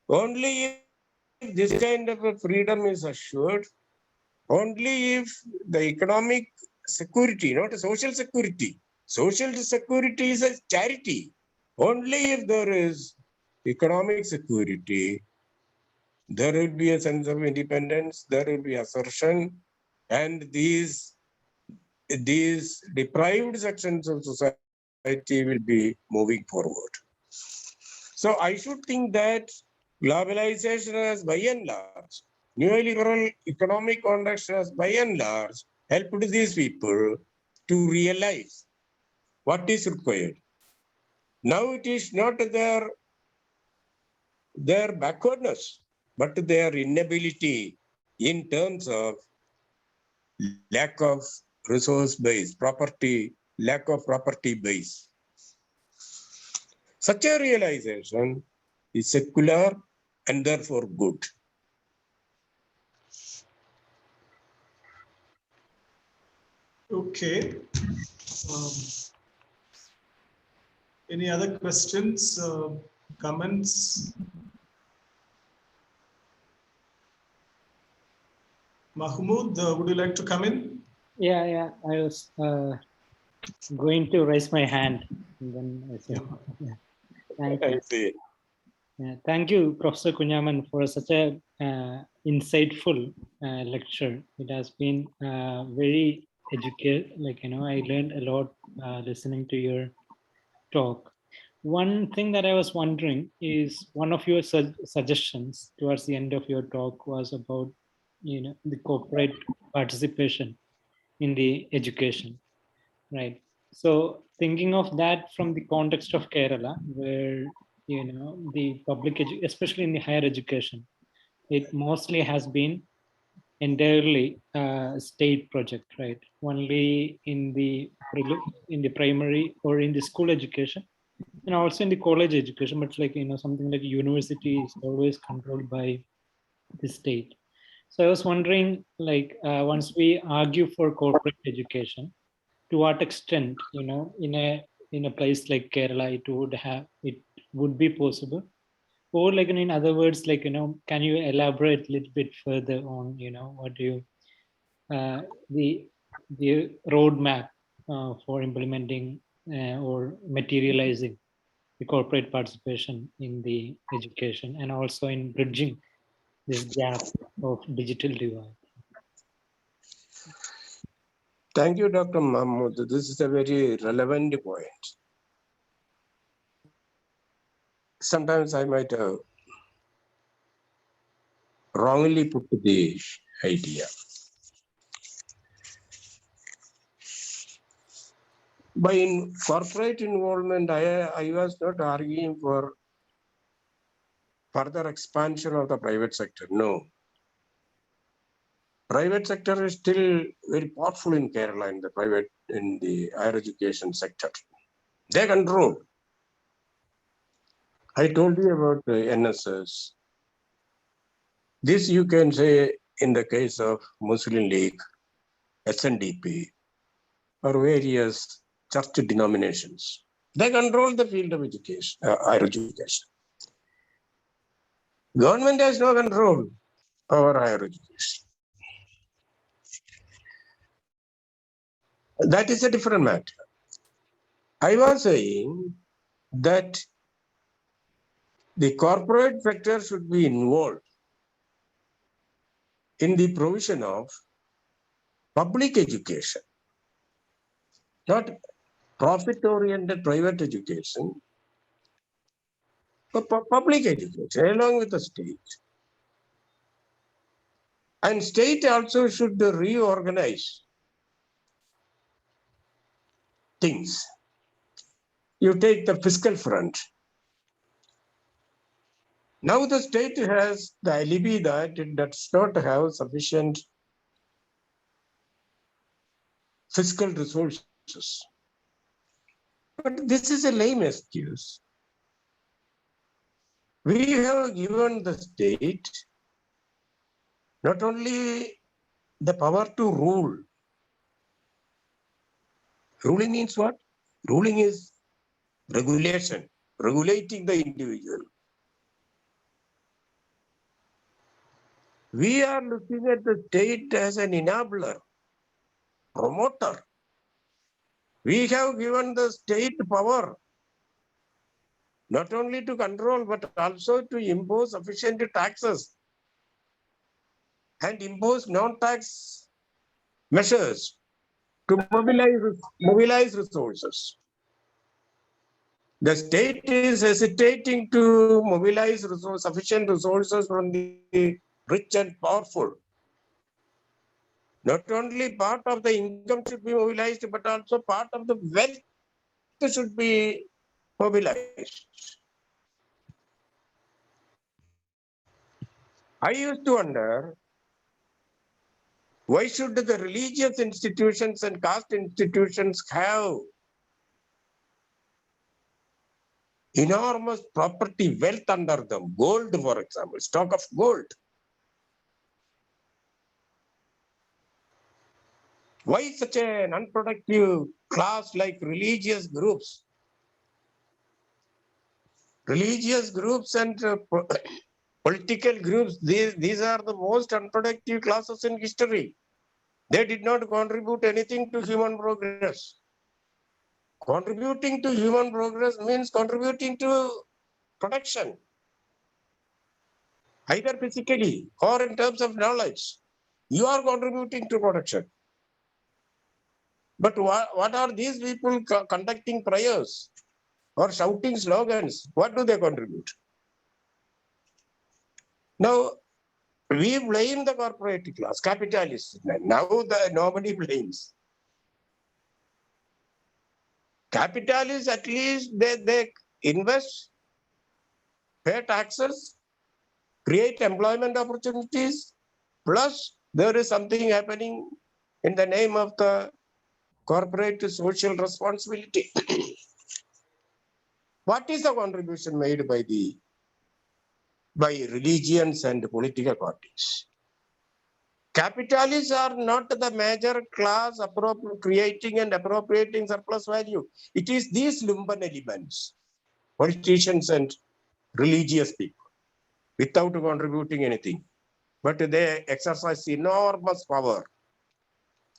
Only if this kind of a freedom is assured, only if the economic security, not a social security. Social security is a charity. Only if there is economic security, there will be a sense of independence, there will be assertion, and these deprived sections of society will be moving forward. So I should think that globalization has by and large, neoliberal economic context has by and large helped these people to realize what is required. Now it is not their backwardness, but their inability in terms of lack of resource base, lack of property base. Such a realization is secular and therefore good. Okay. Any other questions, comments? Mahmood, would you like to come in? Yeah. I was going to raise my hand, and then I said, yeah. Thank you. I see. Yeah, thank you, Professor Kunhaman, for such a insightful lecture. It has been very educated. I learned a lot listening to your talk. One thing that I was wondering is one of your suggestions towards the end of your talk was about, the corporate participation in the education, right? So thinking of that from the context of Kerala, where the public especially in the higher education, it mostly has been entirely state project, right? Only in the primary or in the school education, and also in the college education, but something like university is always controlled by the state. So I was wondering, once we argue for corporate education, to what extent, in a place like Kerala, it would be possible, or in other words, can you elaborate a little bit further on, what do you the roadmap for implementing or materializing the corporate participation in the education, and also in bridging this gap of digital divide? Thank you, Dr. Mahmood. This is a very relevant point. Sometimes I might have wrongly put the idea. By corporate involvement, I was not arguing for further expansion of the private sector. No. Private sector is still very powerful in Kerala in the higher education sector. They control. I told you about the NSS. This you can say in the case of Muslim League. SNDP, or various church denominations. They control the field of education, higher education. Government has no control over higher education. That is a different matter. I was saying that the corporate sector should be involved in the provision of public education, not profit-oriented private education, but public education along with the state. And state also should reorganize things. You take the fiscal front. Now the state has the alibi that it does not have sufficient fiscal resources. But this is a lame excuse. We have given the state not only the power to rule. Ruling means what? Ruling is regulation, regulating the individual. We are looking at the state as an enabler, promoter. We have given the state power not only to control, but also to impose sufficient taxes and impose non-tax measures to mobilize resources. The state is hesitating to mobilize sufficient resources from the rich and powerful. Not only part of the income should be mobilized, but also part of the wealth should be mobilized. I used to wonder, why should the religious institutions and caste institutions have enormous property wealth under them? Gold, for example, stock of gold. Why such an unproductive class like religious groups? Religious groups and political groups, these are the most unproductive classes in history. They did not contribute anything to human progress. Contributing to human progress means contributing to production, either physically or in terms of knowledge. You are contributing to production. But what are these people conducting prayers or shouting slogans? What do they contribute? Now, we blame the corporate class, capitalists. Now nobody blames. Capitalists, at least they invest, pay taxes, create employment opportunities, plus there is something happening in the name of the corporate social responsibility. What is the contribution made by religions and political parties? Capitalists are not the major class creating and appropriating surplus value. It is these lumpen elements, politicians and religious people, without contributing anything. But they exercise enormous power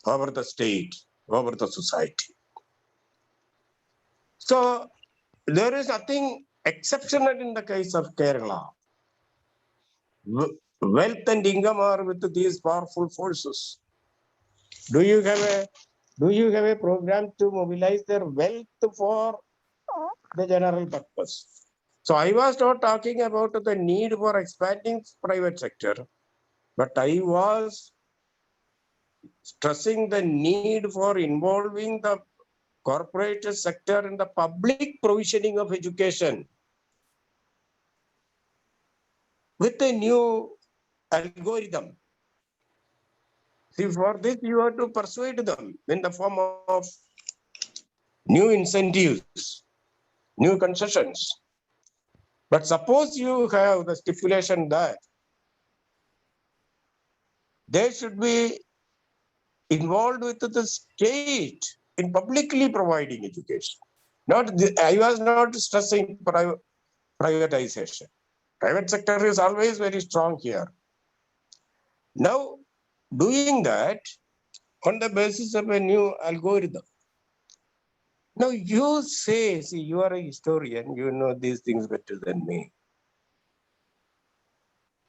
over the state, over the society. So there is nothing exceptional in the case of Kerala. Wealth and income are with these powerful forces. Do you have a program to mobilize their wealth for the general purpose? So I was not talking about the need for expanding private sector, but I was stressing the need for involving the corporate sector in the public provisioning of education with a new algorithm. See, for this you have to persuade them in the form of new incentives, new concessions. But suppose you have the stipulation that there should be involved with the state in publicly providing education. I was not stressing privatization. Private sector is always very strong here. Now, doing that on the basis of a new algorithm. Now you say, see, you are a historian, you know these things better than me.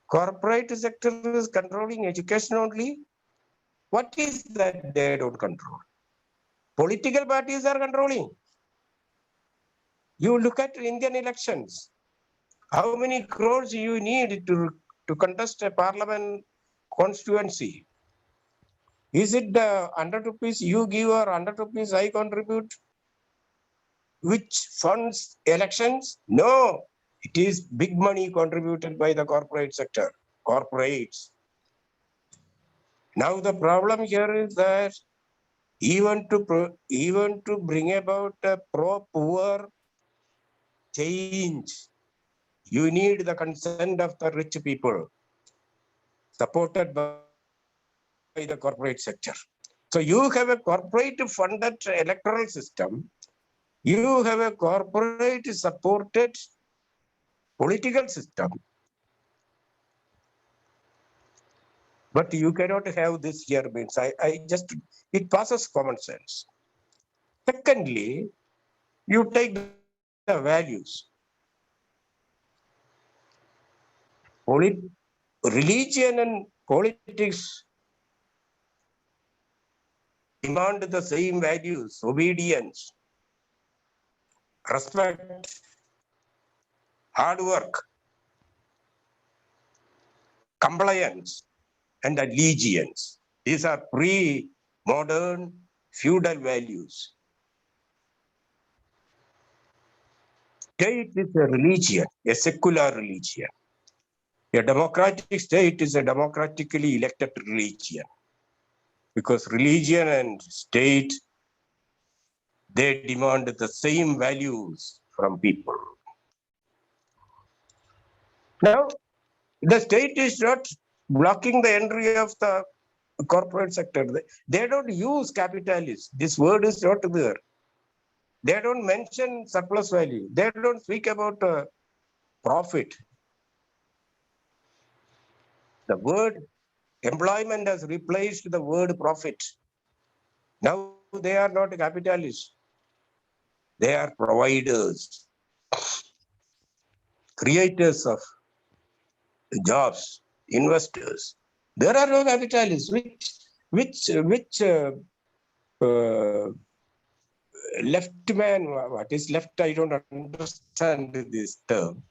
Corporate sector is controlling education only. What is that they don't control? Political parties are controlling. You look at Indian elections. How many crores you need to contest a parliament constituency? Is it the 100 rupees you give or 100 rupees I contribute? Which funds elections? No, it is big money contributed by the corporate sector, corporates. Now the problem here is that even to bring about a pro-poor change, you need the consent of the rich people, supported by the corporate sector. So you have a corporate funded electoral system. You have a corporate supported political system. But you cannot have this here means it passes common sense. Secondly, you take the values. Religion and politics demand the same values: obedience, respect, hard work, compliance, and allegiance. These are pre-modern feudal values. State is a religion, a secular religion. A democratic state is a democratically elected religion, because religion and state, they demand the same values from people. Now, the state is not blocking the entry of the corporate sector. They don't use capitalist. This word is not there. They don't mention surplus value. They don't speak about profit. The word employment has replaced the word profit. Now they are not capitalists. They are providers, creators of jobs, investors. There are no capitalists. Which left man, what is left? I don't understand this term.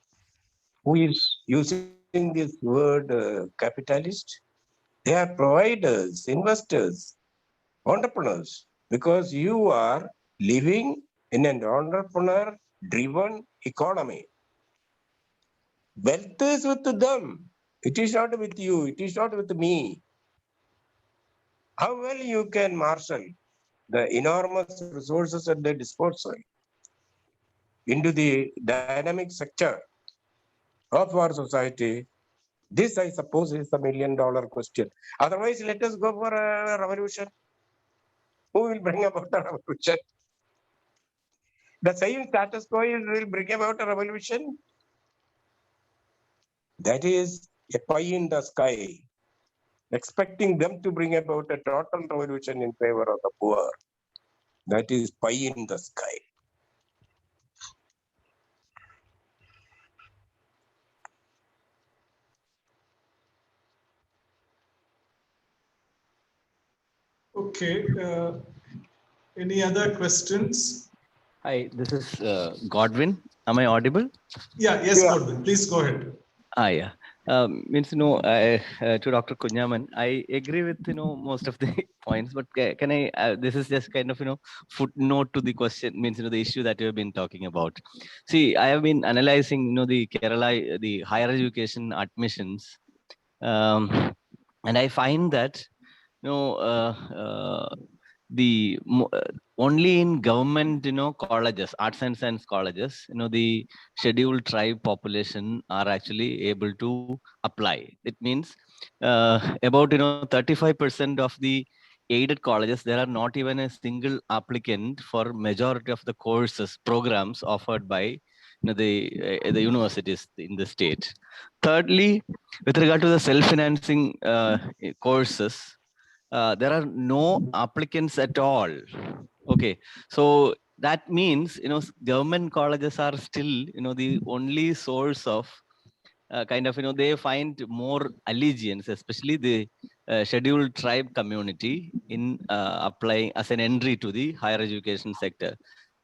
Who is using this word capitalist? They are providers, investors, entrepreneurs, because you are living in an entrepreneur-driven economy. Wealth is with them. It is not with you. It is not with me. How well you can marshal the enormous resources at their disposal into the dynamic sector of our society. This, I suppose, is the $1 million question. Otherwise, let us go for a revolution. Who will bring about a revolution? The same status quo will bring about a revolution. That is a pie in the sky, expecting them to bring about a total revolution in favor of the poor. That is pie in the sky. Okay. Any other questions? Hi, this is Godwin. Am I audible? Yeah, yes, Yeah. Gordon, please go ahead. Yeah. Means, to Dr. Kunhaman, I agree with, most of the points, but can I, this is just kind of, footnote to the question, means, the issue that you have been talking about. See, I have been analyzing, the Kerala, the higher education admissions, and I find that, the only in government, colleges, arts and science colleges, the scheduled tribe population are actually able to apply. It means about, 35% of the aided colleges, there are not even a single applicant for majority of the courses, programs offered by the universities in the state. Thirdly, with regard to the self-financing courses, there are no applicants at all. Okay, so that means government colleges are still the only source of they find more allegiance, especially the scheduled tribe community in applying as an entry to the higher education sector.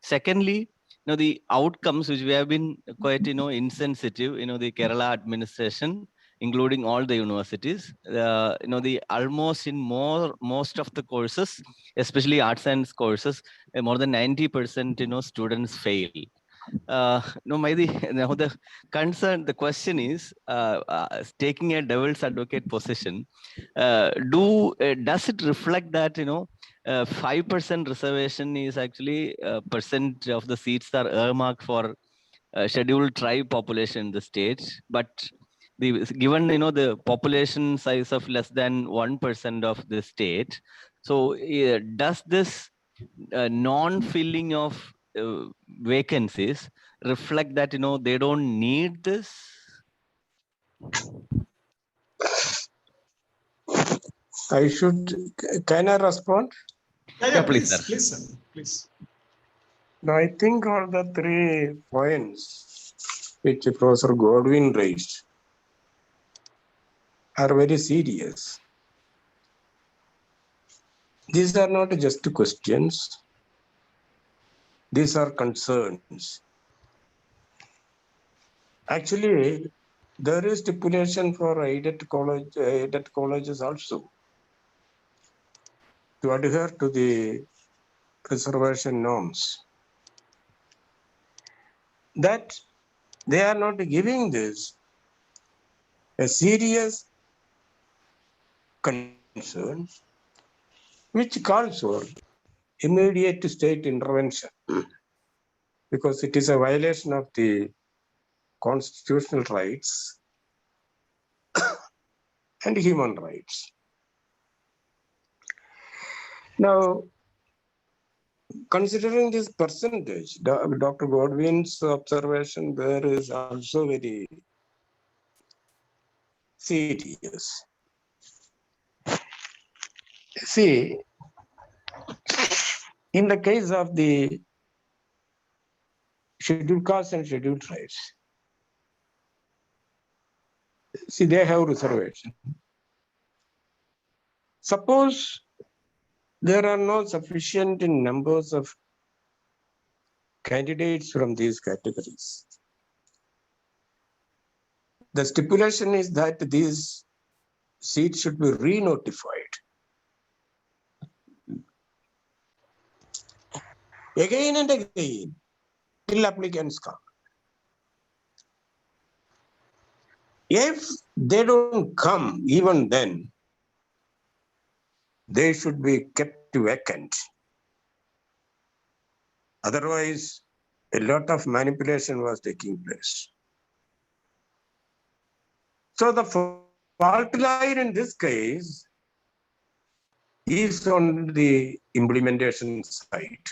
Secondly, the outcomes which we have been quite insensitive, the Kerala administration, including all the universities, the almost in most of the courses, especially arts and science courses, more than 90% students fail. No, Maidi, now the concern, the question is, taking a devil's advocate position, does it reflect that 5% reservation is actually percent of the seats are earmarked for scheduled tribe population in the state, but given the population size of less than 1% of the state, so does this non-filling of vacancies reflect that they don't need this? Can I respond? Yeah, please, sir. Please, sir. Please. No, I think all the 3 points which Professor Godwin raised are very serious. These are not just questions. These are concerns. Actually, there is stipulation for aided colleges also to adhere to the preservation norms. That they are not giving this a serious concern which calls for immediate state intervention because it is a violation of the constitutional rights and human rights. Now, considering this percentage, Dr. Godwin's observation there is also very serious. See, in the case of the scheduled castes and scheduled tribes, see, they have reservation. Suppose there are no sufficient numbers of candidates from these categories. The stipulation is that these seats should be re-notified. Again and again, till applicants come. If they don't come, even then, they should be kept vacant. Otherwise, a lot of manipulation was taking place. So the fault line in this case is on the implementation side.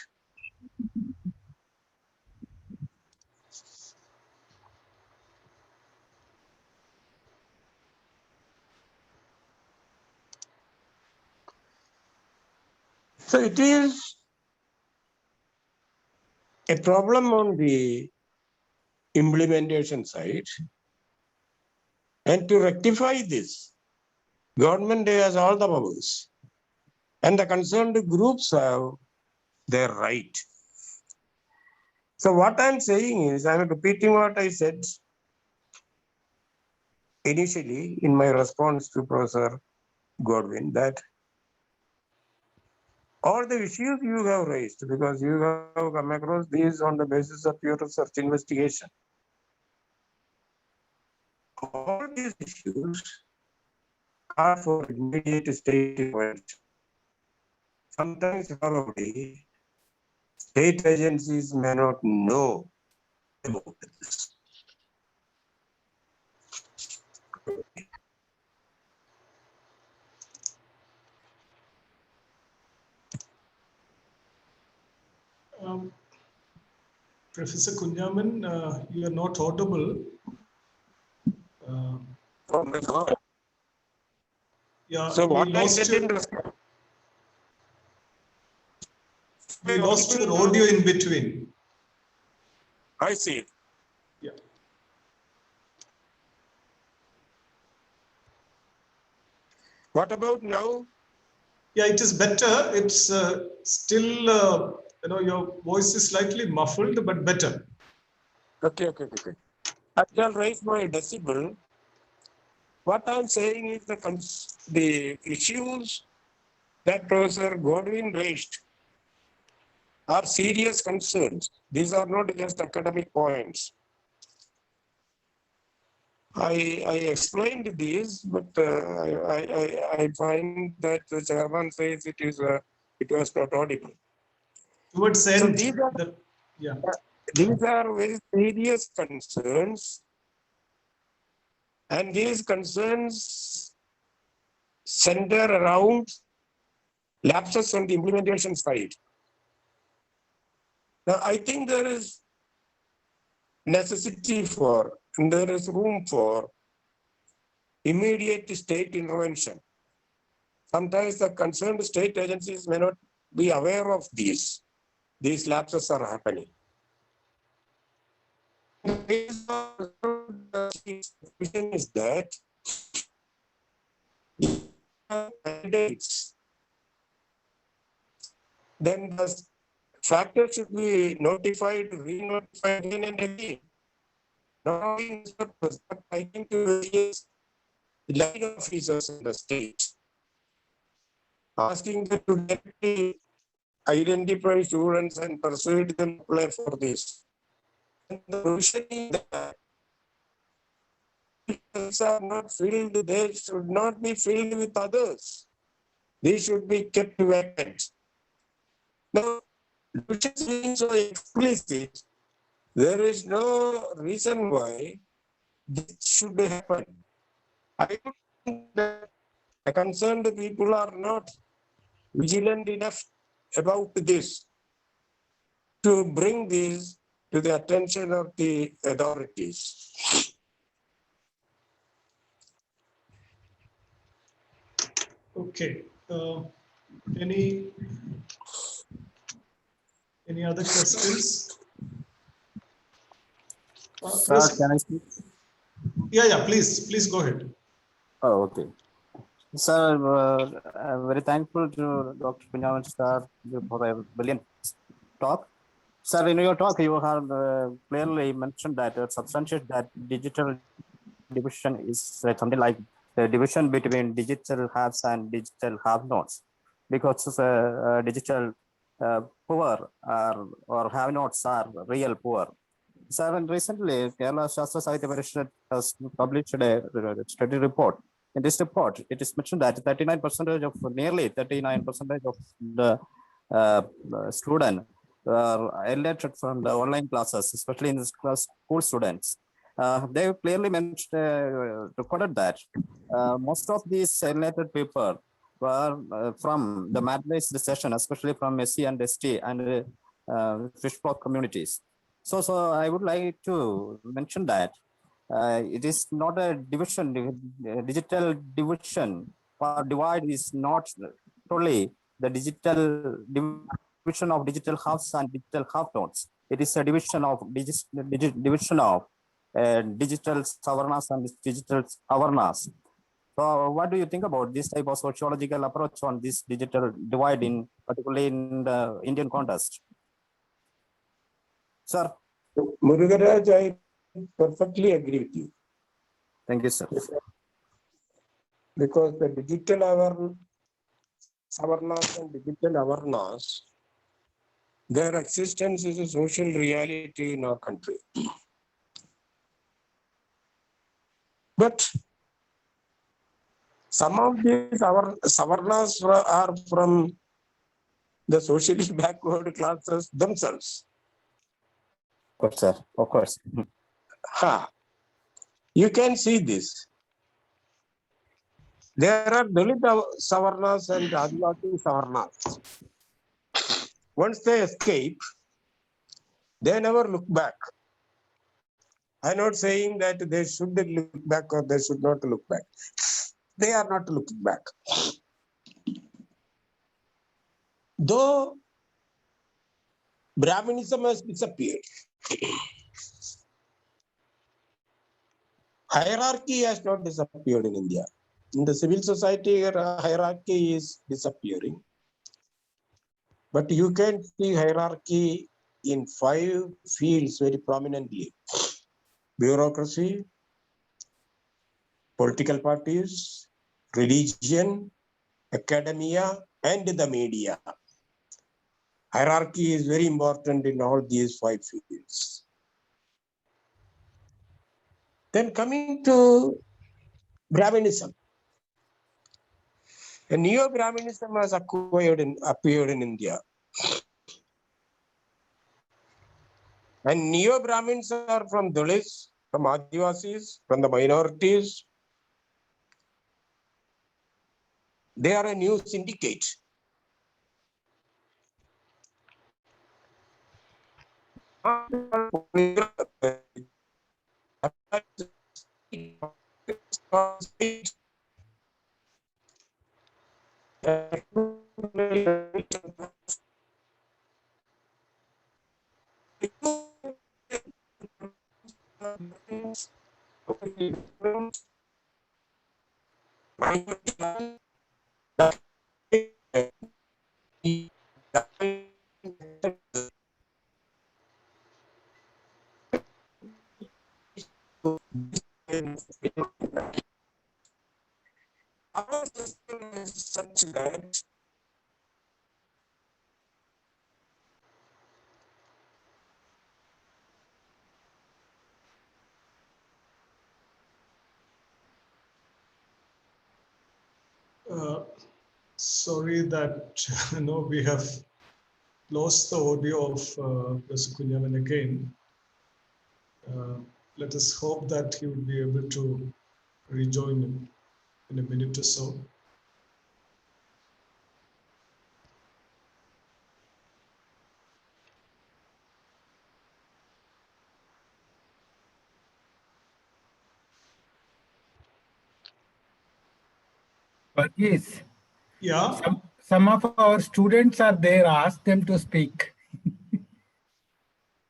So it is a problem on the implementation side. And to rectify this, government has all the powers. And the concerned groups have their right. So what I'm saying is, I'm repeating what I said initially in my response to Professor Godwin, that all the issues you have raised, because you have come across these on the basis of your research investigation. All these issues are for immediate state intervention. Sometimes probably state agencies may not know about this. Um, Professor Kunhaman, you are not audible. Uh, Oh my God. yeah, So we what I lost said in you. response. We lost your audio in between. I see. Yeah. What about now? Yeah, it is better. It's still, your voice is slightly muffled, but better. Okay. I shall raise my decibel. What I'm saying is the issues that Professor Godwin raised are serious concerns. These are not just academic points. I explained these, but I find that the chairman says it was not audible. Towards So end, yeah. these are very serious concerns, and these concerns center around lapses on the implementation side. Now, I think there is necessity for, and there is room for immediate state intervention. Sometimes the concerned state agencies may not be aware of these. These lapses are happening. The reason is that candidates, then the factor should be notified, re-notified again and again. Not only inspectors, but I think to various line officers in the state, asking them to directly identify students and persuade them to apply for this. And the provisioning that these are not filled, they should not be filled with others. They should be kept vacant. Now, provisions being so explicit, there is no reason why this should happen. I don't think that the concerned people are not vigilant enough about this to bring this to the attention of the authorities. Okay. Any other questions? Sir, can I speak? Yeah. Please go ahead. Oh, okay. Sir, I'm very thankful to Dr. Kunhaman sir for a brilliant talk. Sir, in your talk, you have clearly mentioned that substantiate that digital division is something like the division between digital haves and digital have-nots, because digital poor or have-nots are real poor. Sir, and recently, Kerala Shastra Sahitya Parishad has published a study report. In this report, it is mentioned that nearly 39% of the students are eliminated from the online classes, especially in this class, school students. They clearly recorded that most of these eliminated people were from the math-based session, especially from SC and ST and fishpot communities. So I would like to mention that it is not a division, digital division or divide is not totally the digital division of digital halves and digital half notes. It is a division of digital savarnas and digital avarnas. So what do you think about this type of sociological approach on this digital divide, particularly in the Indian context? Sir. Murugaraj, I perfectly agree with you. Thank you, sir. Because the digital awareness and digital awareness, their existence is a social reality in our country. But some of these awareness are from the socially backward classes themselves. Of course, sir. Of course. You can see this. There are Dalit Savarnas and Adivasi Savarnas. Once they escape, They never look back. I'm not saying that they should look back or they should not look back. They are not looking back. Though Brahminism has disappeared, hierarchy has not disappeared in India. In the civil society, hierarchy is disappearing. But you can see hierarchy in 5 fields very prominently: bureaucracy, political parties, religion, academia, and the media. Hierarchy is very important in all these 5 fields. Then coming to Brahminism. A neo-Brahminism has appeared in India. And neo-Brahmins are from Dalits, from Adivasis, from the minorities. They are a new syndicate. Our system is such that Sorry that we have lost the audio of Professor Kunhaman again. Let us hope that he will be able to rejoin in a minute or so. Varghese, Yeah. some of our students are there. Ask them to speak.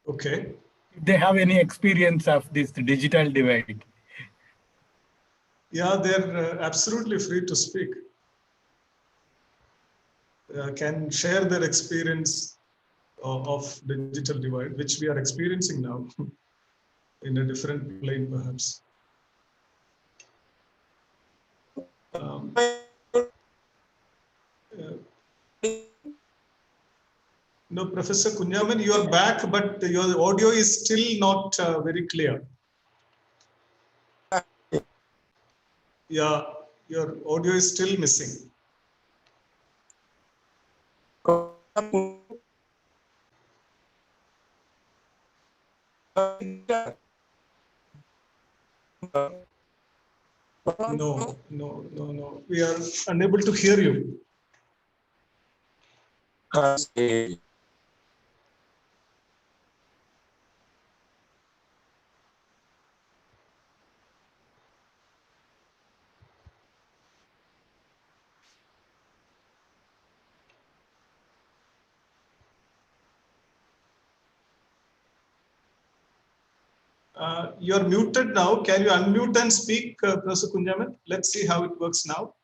Okay. If they have any experience of this digital divide. Yeah, they're absolutely free to speak. Can share their experience of digital divide, which we are experiencing now in a different plane, perhaps. No, Professor Kunhaman, you are back, but your audio is still not very clear. Yeah, your audio is still missing. No. We are unable to hear you. You're muted now. Can you unmute and speak, Professor Kunhaman? Let's see how it works now.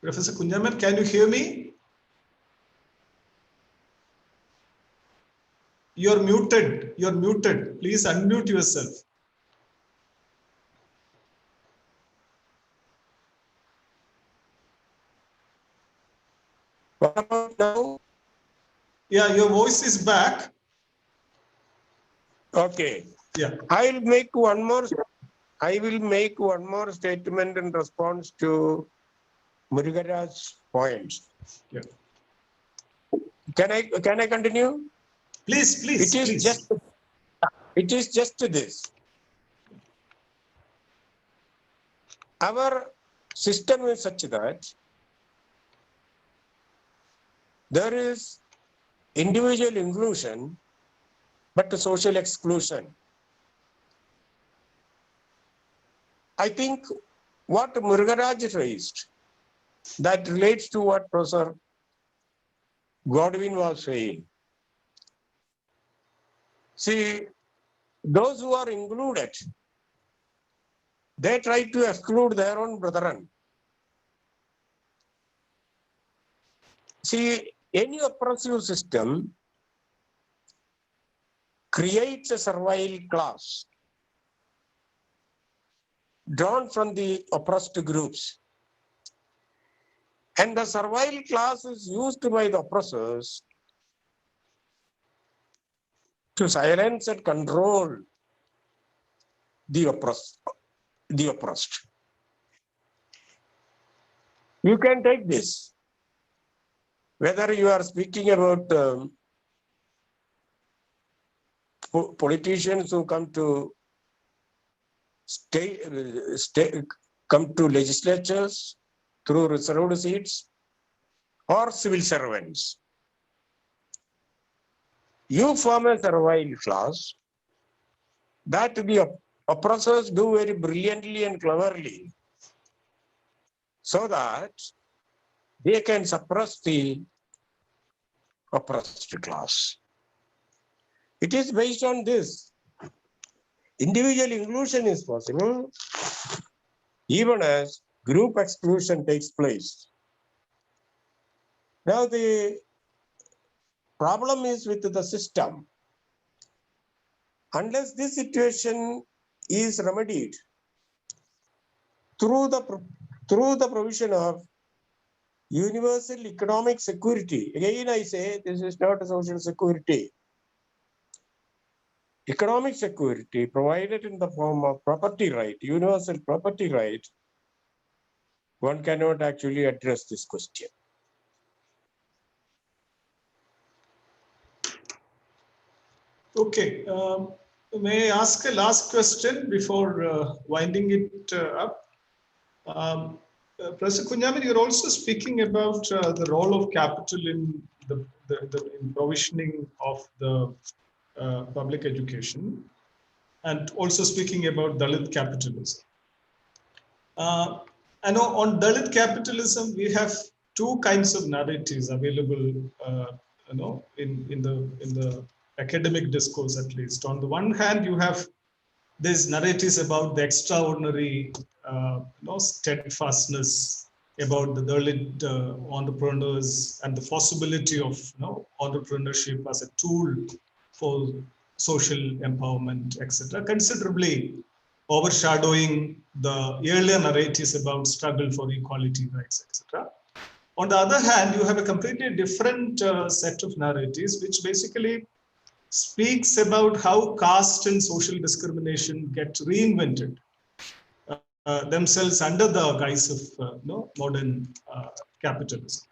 Professor Kunhaman, can you hear me? You're muted. You're muted. Please unmute yourself. what about now? Yeah, your voice is back. Okay. Yeah. I will make one more statement in response to Murugaraj's points. Yeah. Can I continue? Please, please, please. It is just this. Our system is such that there is individual inclusion, but social exclusion. I think what Murugaraj raised, that relates to what Professor Godwin was saying. See, those who are included, they try to exclude their own brethren. See, any oppressive system creates a servile class drawn from the oppressed groups. And the servile class is used by the oppressors to silence and control the oppressed. You can take this. Whether you are speaking about politicians who come to come to legislatures through reserved seats, or civil servants. You form a servile class that the oppressors do very brilliantly and cleverly, so that they can suppress the oppressed class. It is based on this. Individual inclusion is possible even as group exclusion takes place. Now the problem is with the system. Unless this situation is remedied through the provision of universal economic security. Again, I say this is not a social security. Economic security provided in the form of property right, universal property right, one cannot actually address this question. Okay. May I ask a last question before winding it up? Professor Kunhaman, you're also speaking about the role of capital in in provisioning of the public education, and also speaking about Dalit capitalism. I know on Dalit capitalism, we have two kinds of narratives available, in the academic discourse, at least. On the one hand, you have these narratives about the extraordinary, steadfastness about the Dalit entrepreneurs and the possibility of entrepreneurship as a tool for social empowerment, etc., considerably overshadowing the earlier narratives about struggle for equality, rights, etc. On the other hand, you have a completely different set of narratives, which basically speaks about how caste and social discrimination get reinvented themselves under the guise of modern capitalism,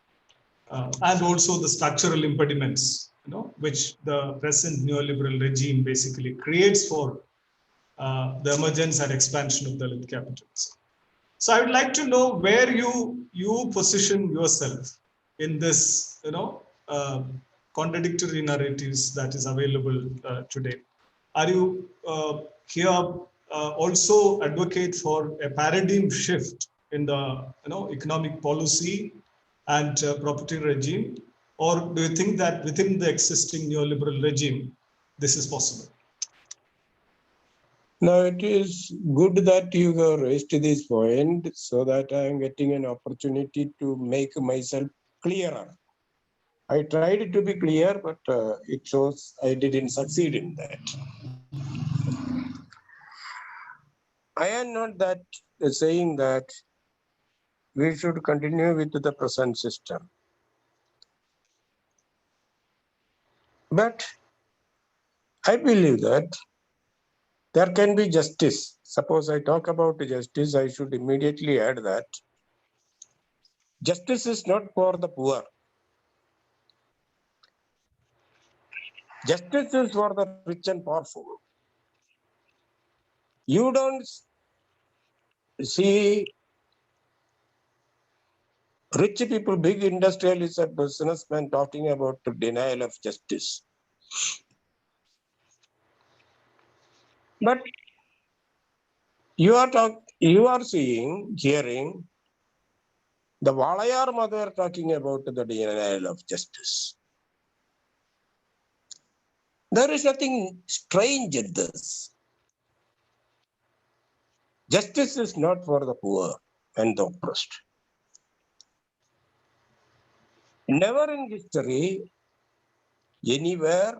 and also the structural impediments, which the present neoliberal regime basically creates for the emergence and expansion of Dalit capitalism. So I would like to know where you position yourself in this, contradictory narratives that is available today. Are you here also advocate for a paradigm shift in the economic policy and property regime, or do you think that within the existing neoliberal regime this is possible? Now, it is good that you have raised this point so that I am getting an opportunity to make myself clearer. I tried to be clear, but it shows I didn't succeed in that. I am not that saying that we should continue with the present system. But I believe that there can be justice. Suppose I talk about justice, I should immediately add that Justice is not for the poor. Justice is for the rich and powerful. You don't see rich people, big industrialists and businessmen talking about the denial of justice. But you are seeing, hearing the Valayar mother talking about the denial of justice. There is nothing strange in this. Justice is not for the poor and the oppressed. Never in history, anywhere,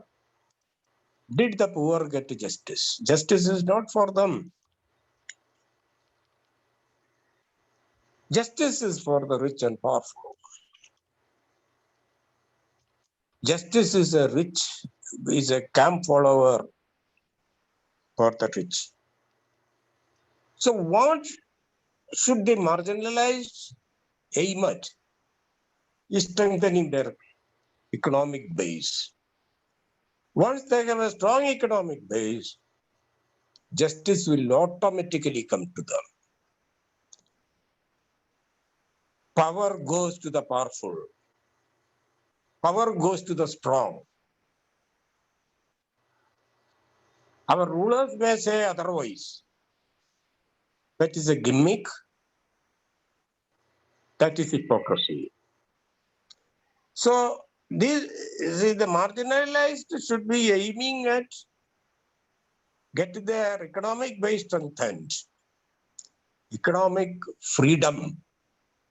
did the poor get justice. Justice is not for them. Justice is for the rich and powerful. Justice is a camp follower for the rich. So what should the marginalized aim at? Is strengthening their economic base. Once they have a strong economic base, justice will automatically come to them. Power goes to the powerful. Power goes to the strong. Our rulers may say otherwise. That is a gimmick. That is hypocrisy. So the marginalized should be aiming at get their economic base strengthened. Economic freedom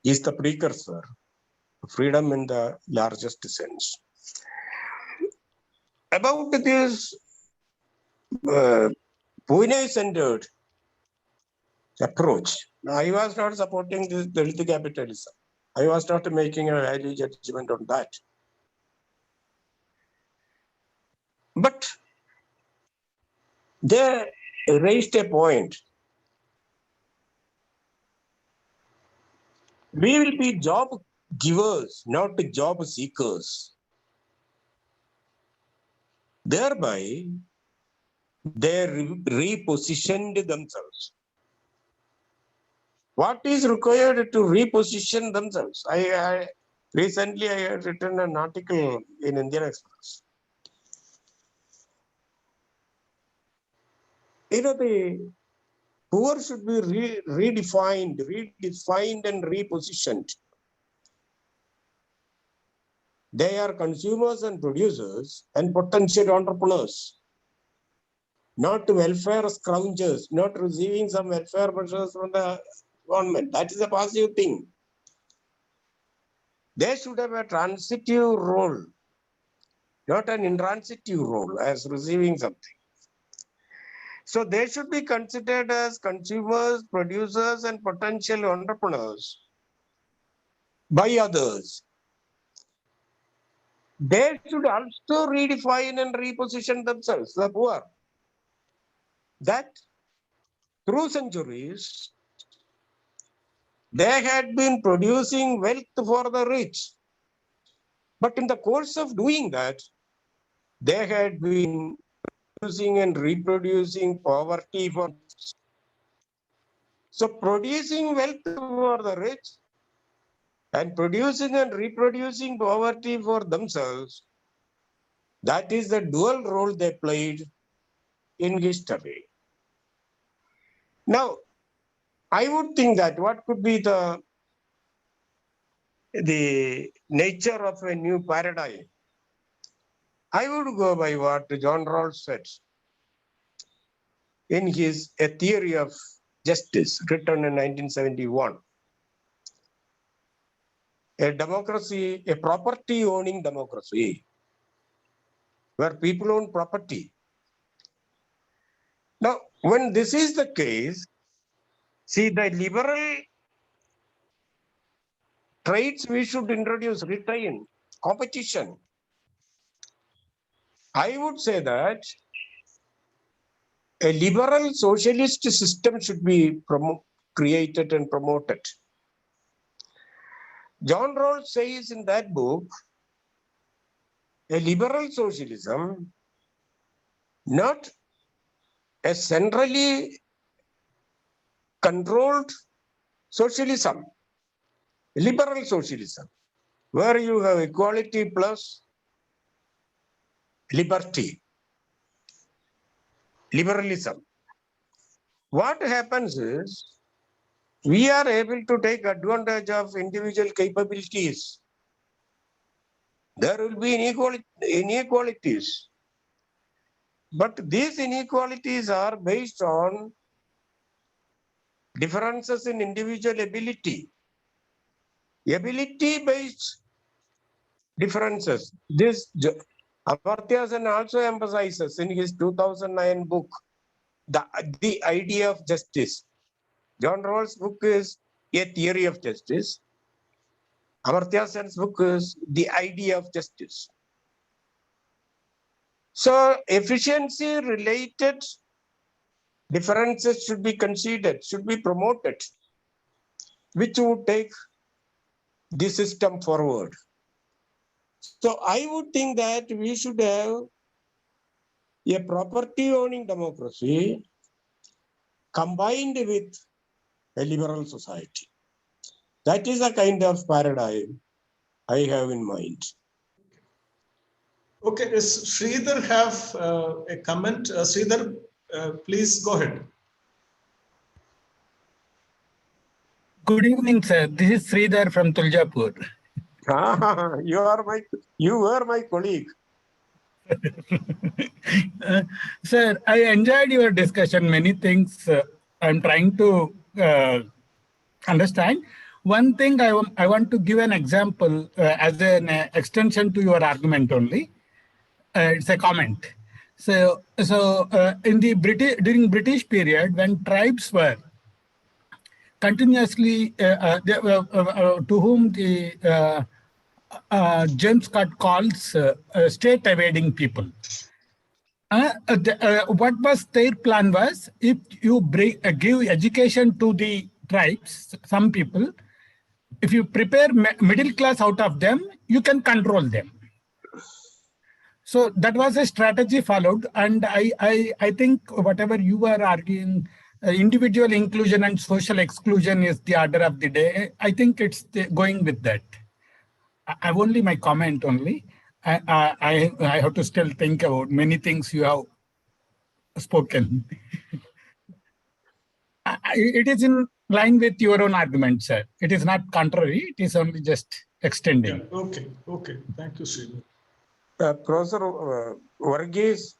is the precursor. Freedom in the largest sense. About this Pune-centered approach, I was not supporting this Dalit capitalism. I was not making a value judgment on that. But they raised a point. We will be job givers, not job seekers. Thereby, they repositioned themselves. What is required to reposition themselves? Recently I had written an article in Indian Express. The poor should be redefined and repositioned. They are consumers and producers and potential entrepreneurs, not welfare scroungers, not receiving some welfare measures from the government. That is a passive thing. They should have a transitive role, not an intransitive role as receiving something. So they should be considered as consumers, producers, and potential entrepreneurs by others. They should also redefine and reposition themselves, the poor. That through centuries, they had been producing wealth for the rich. But in the course of doing that, they had been producing and reproducing poverty for. So producing wealth for the rich and producing and reproducing poverty for themselves, that is the dual role they played in history. Now, I would think that what could be the nature of a new paradigm? I would go by what John Rawls said in his A Theory of Justice, written in 1971. A democracy, a property-owning democracy, where people own property. Now, when this is the case, see, the liberal traits we should introduce, retain, competition. I would say that a liberal socialist system should be created and promoted. John Rawls says in that book, a liberal socialism, not a centrally controlled socialism, liberal socialism, where you have equality plus liberty, liberalism. What happens is we are able to take advantage of individual capabilities. There will be inequalities. But these inequalities are based on differences in individual ability. Ability-based differences. This Amartya Sen also emphasizes in his 2009 book, the idea of justice. John Rawls' book is A Theory of Justice. Amartya Sen's book is The Idea of Justice. So efficiency-related differences should be considered, should be promoted, which would take the system forward. So I would think that we should have a property owning democracy combined with a liberal society. That is a kind of paradigm I have in mind. Okay, does Sridhar have a comment? Sridhar, please go ahead. Good evening, sir. This is Sridhar from Tuljapur. You were my colleague. Sir, I enjoyed your discussion. Many things I'm trying to understand. One thing I want to give an example as an extension to your argument only. It's a comment. So in the during British period, when tribes were continuously to whom the James Scott calls state evading people. What was their plan was, if you give education to the tribes, some people, if you prepare middle class out of them, you can control them. So that was a strategy followed, and I think whatever you are arguing, individual inclusion and social exclusion is the order of the day. I think it's going with that. I've only my comment only. I have to still think about many things you have spoken. It is in line with your own argument, sir. It is not contrary. It is only just extending. Yeah, okay. Thank you, Sridhar. Professor Varghese.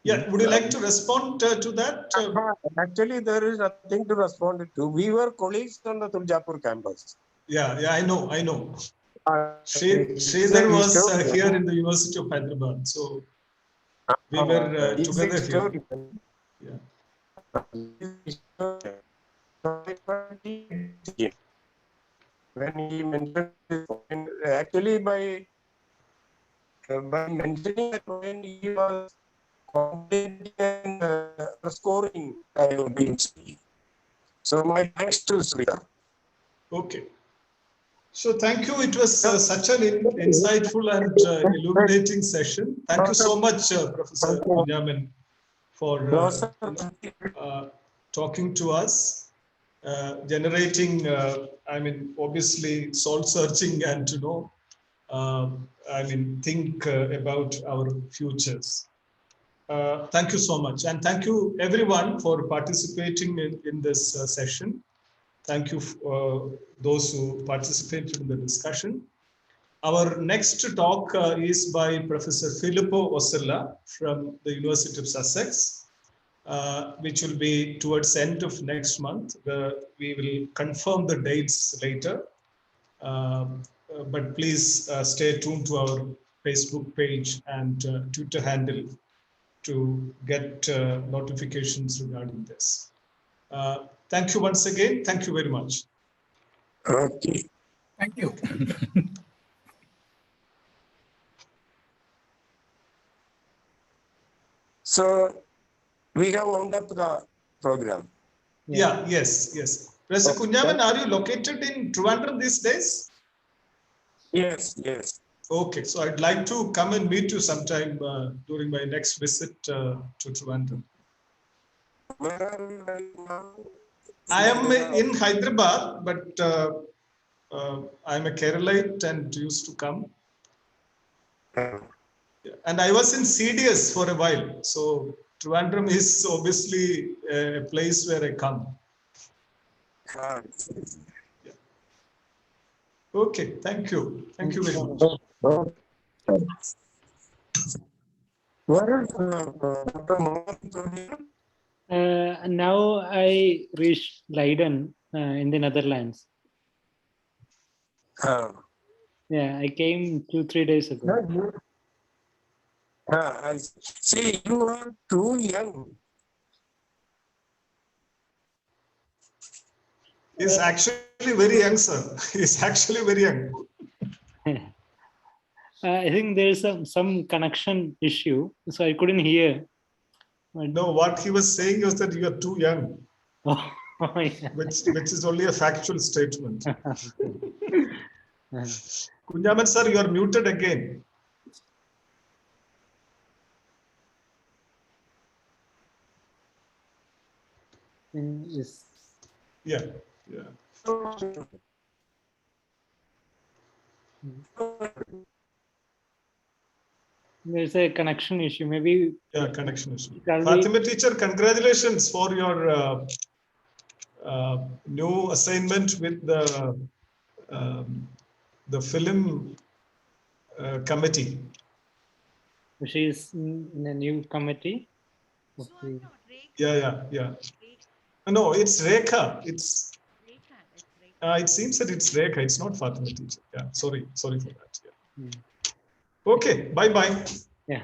Yeah, would you like to respond to that? Actually, there is nothing to respond to. We were colleagues on the Tuljapur campus. Yeah, I know. Sridhar was here in the University of Hyderabad, so we were together here. Yeah. When he mentioned this point, actually by mentioning that point, he was commenting and scoring. I have been speaking. So my thanks to Sridhar. Okay. So thank you. It was such an insightful and illuminating session. Thank you so much, Professor Kunhaman, for talking to us, generating, obviously soul searching and think about our futures. Thank you so much. And thank you everyone for participating in this session. Thank you those who participated in the discussion. Our next talk is by Professor Filippo Osella from the University of Sussex, which will be towards the end of next month. We will confirm the dates later, but please stay tuned to our Facebook page and Twitter handle to get notifications regarding this. Thank you once again. Thank you very much. Okay. Thank you. So we have wound up the program. Yeah, yes. Professor Kunhaman, are you located in Trivandrum these days? Yes, yes. Okay, so I'd like to come and meet you sometime during my next visit to Trivandrum. Where are you right now? I am in Hyderabad, but I'm a Keralite and used to come. And I was in CDS for a while. So Trivandrum is obviously a place where I come. Okay, thank you. Thank you very much. Where is Dr. Mohan? Now I reached Leiden in the Netherlands. Yeah, I came 2-3 days ago. I see you are too young. He's actually very young, sir. He's actually very young. I think there is some connection issue, so I couldn't hear. No, what he was saying was that you are too young, Oh, yeah. which is only a factual statement. Kunhaman, sir, you are muted again. Yes. Yeah, yeah. There's a connection issue. Maybe. Yeah, connection issue. Fatima teacher, congratulations for your new assignment with the film committee. She's in a new committee. Okay. Yeah. No, it's Rekha. It seems that it's Rekha. It's not Fatima teacher. Yeah, sorry for that. Yeah. Okay, bye. Yeah.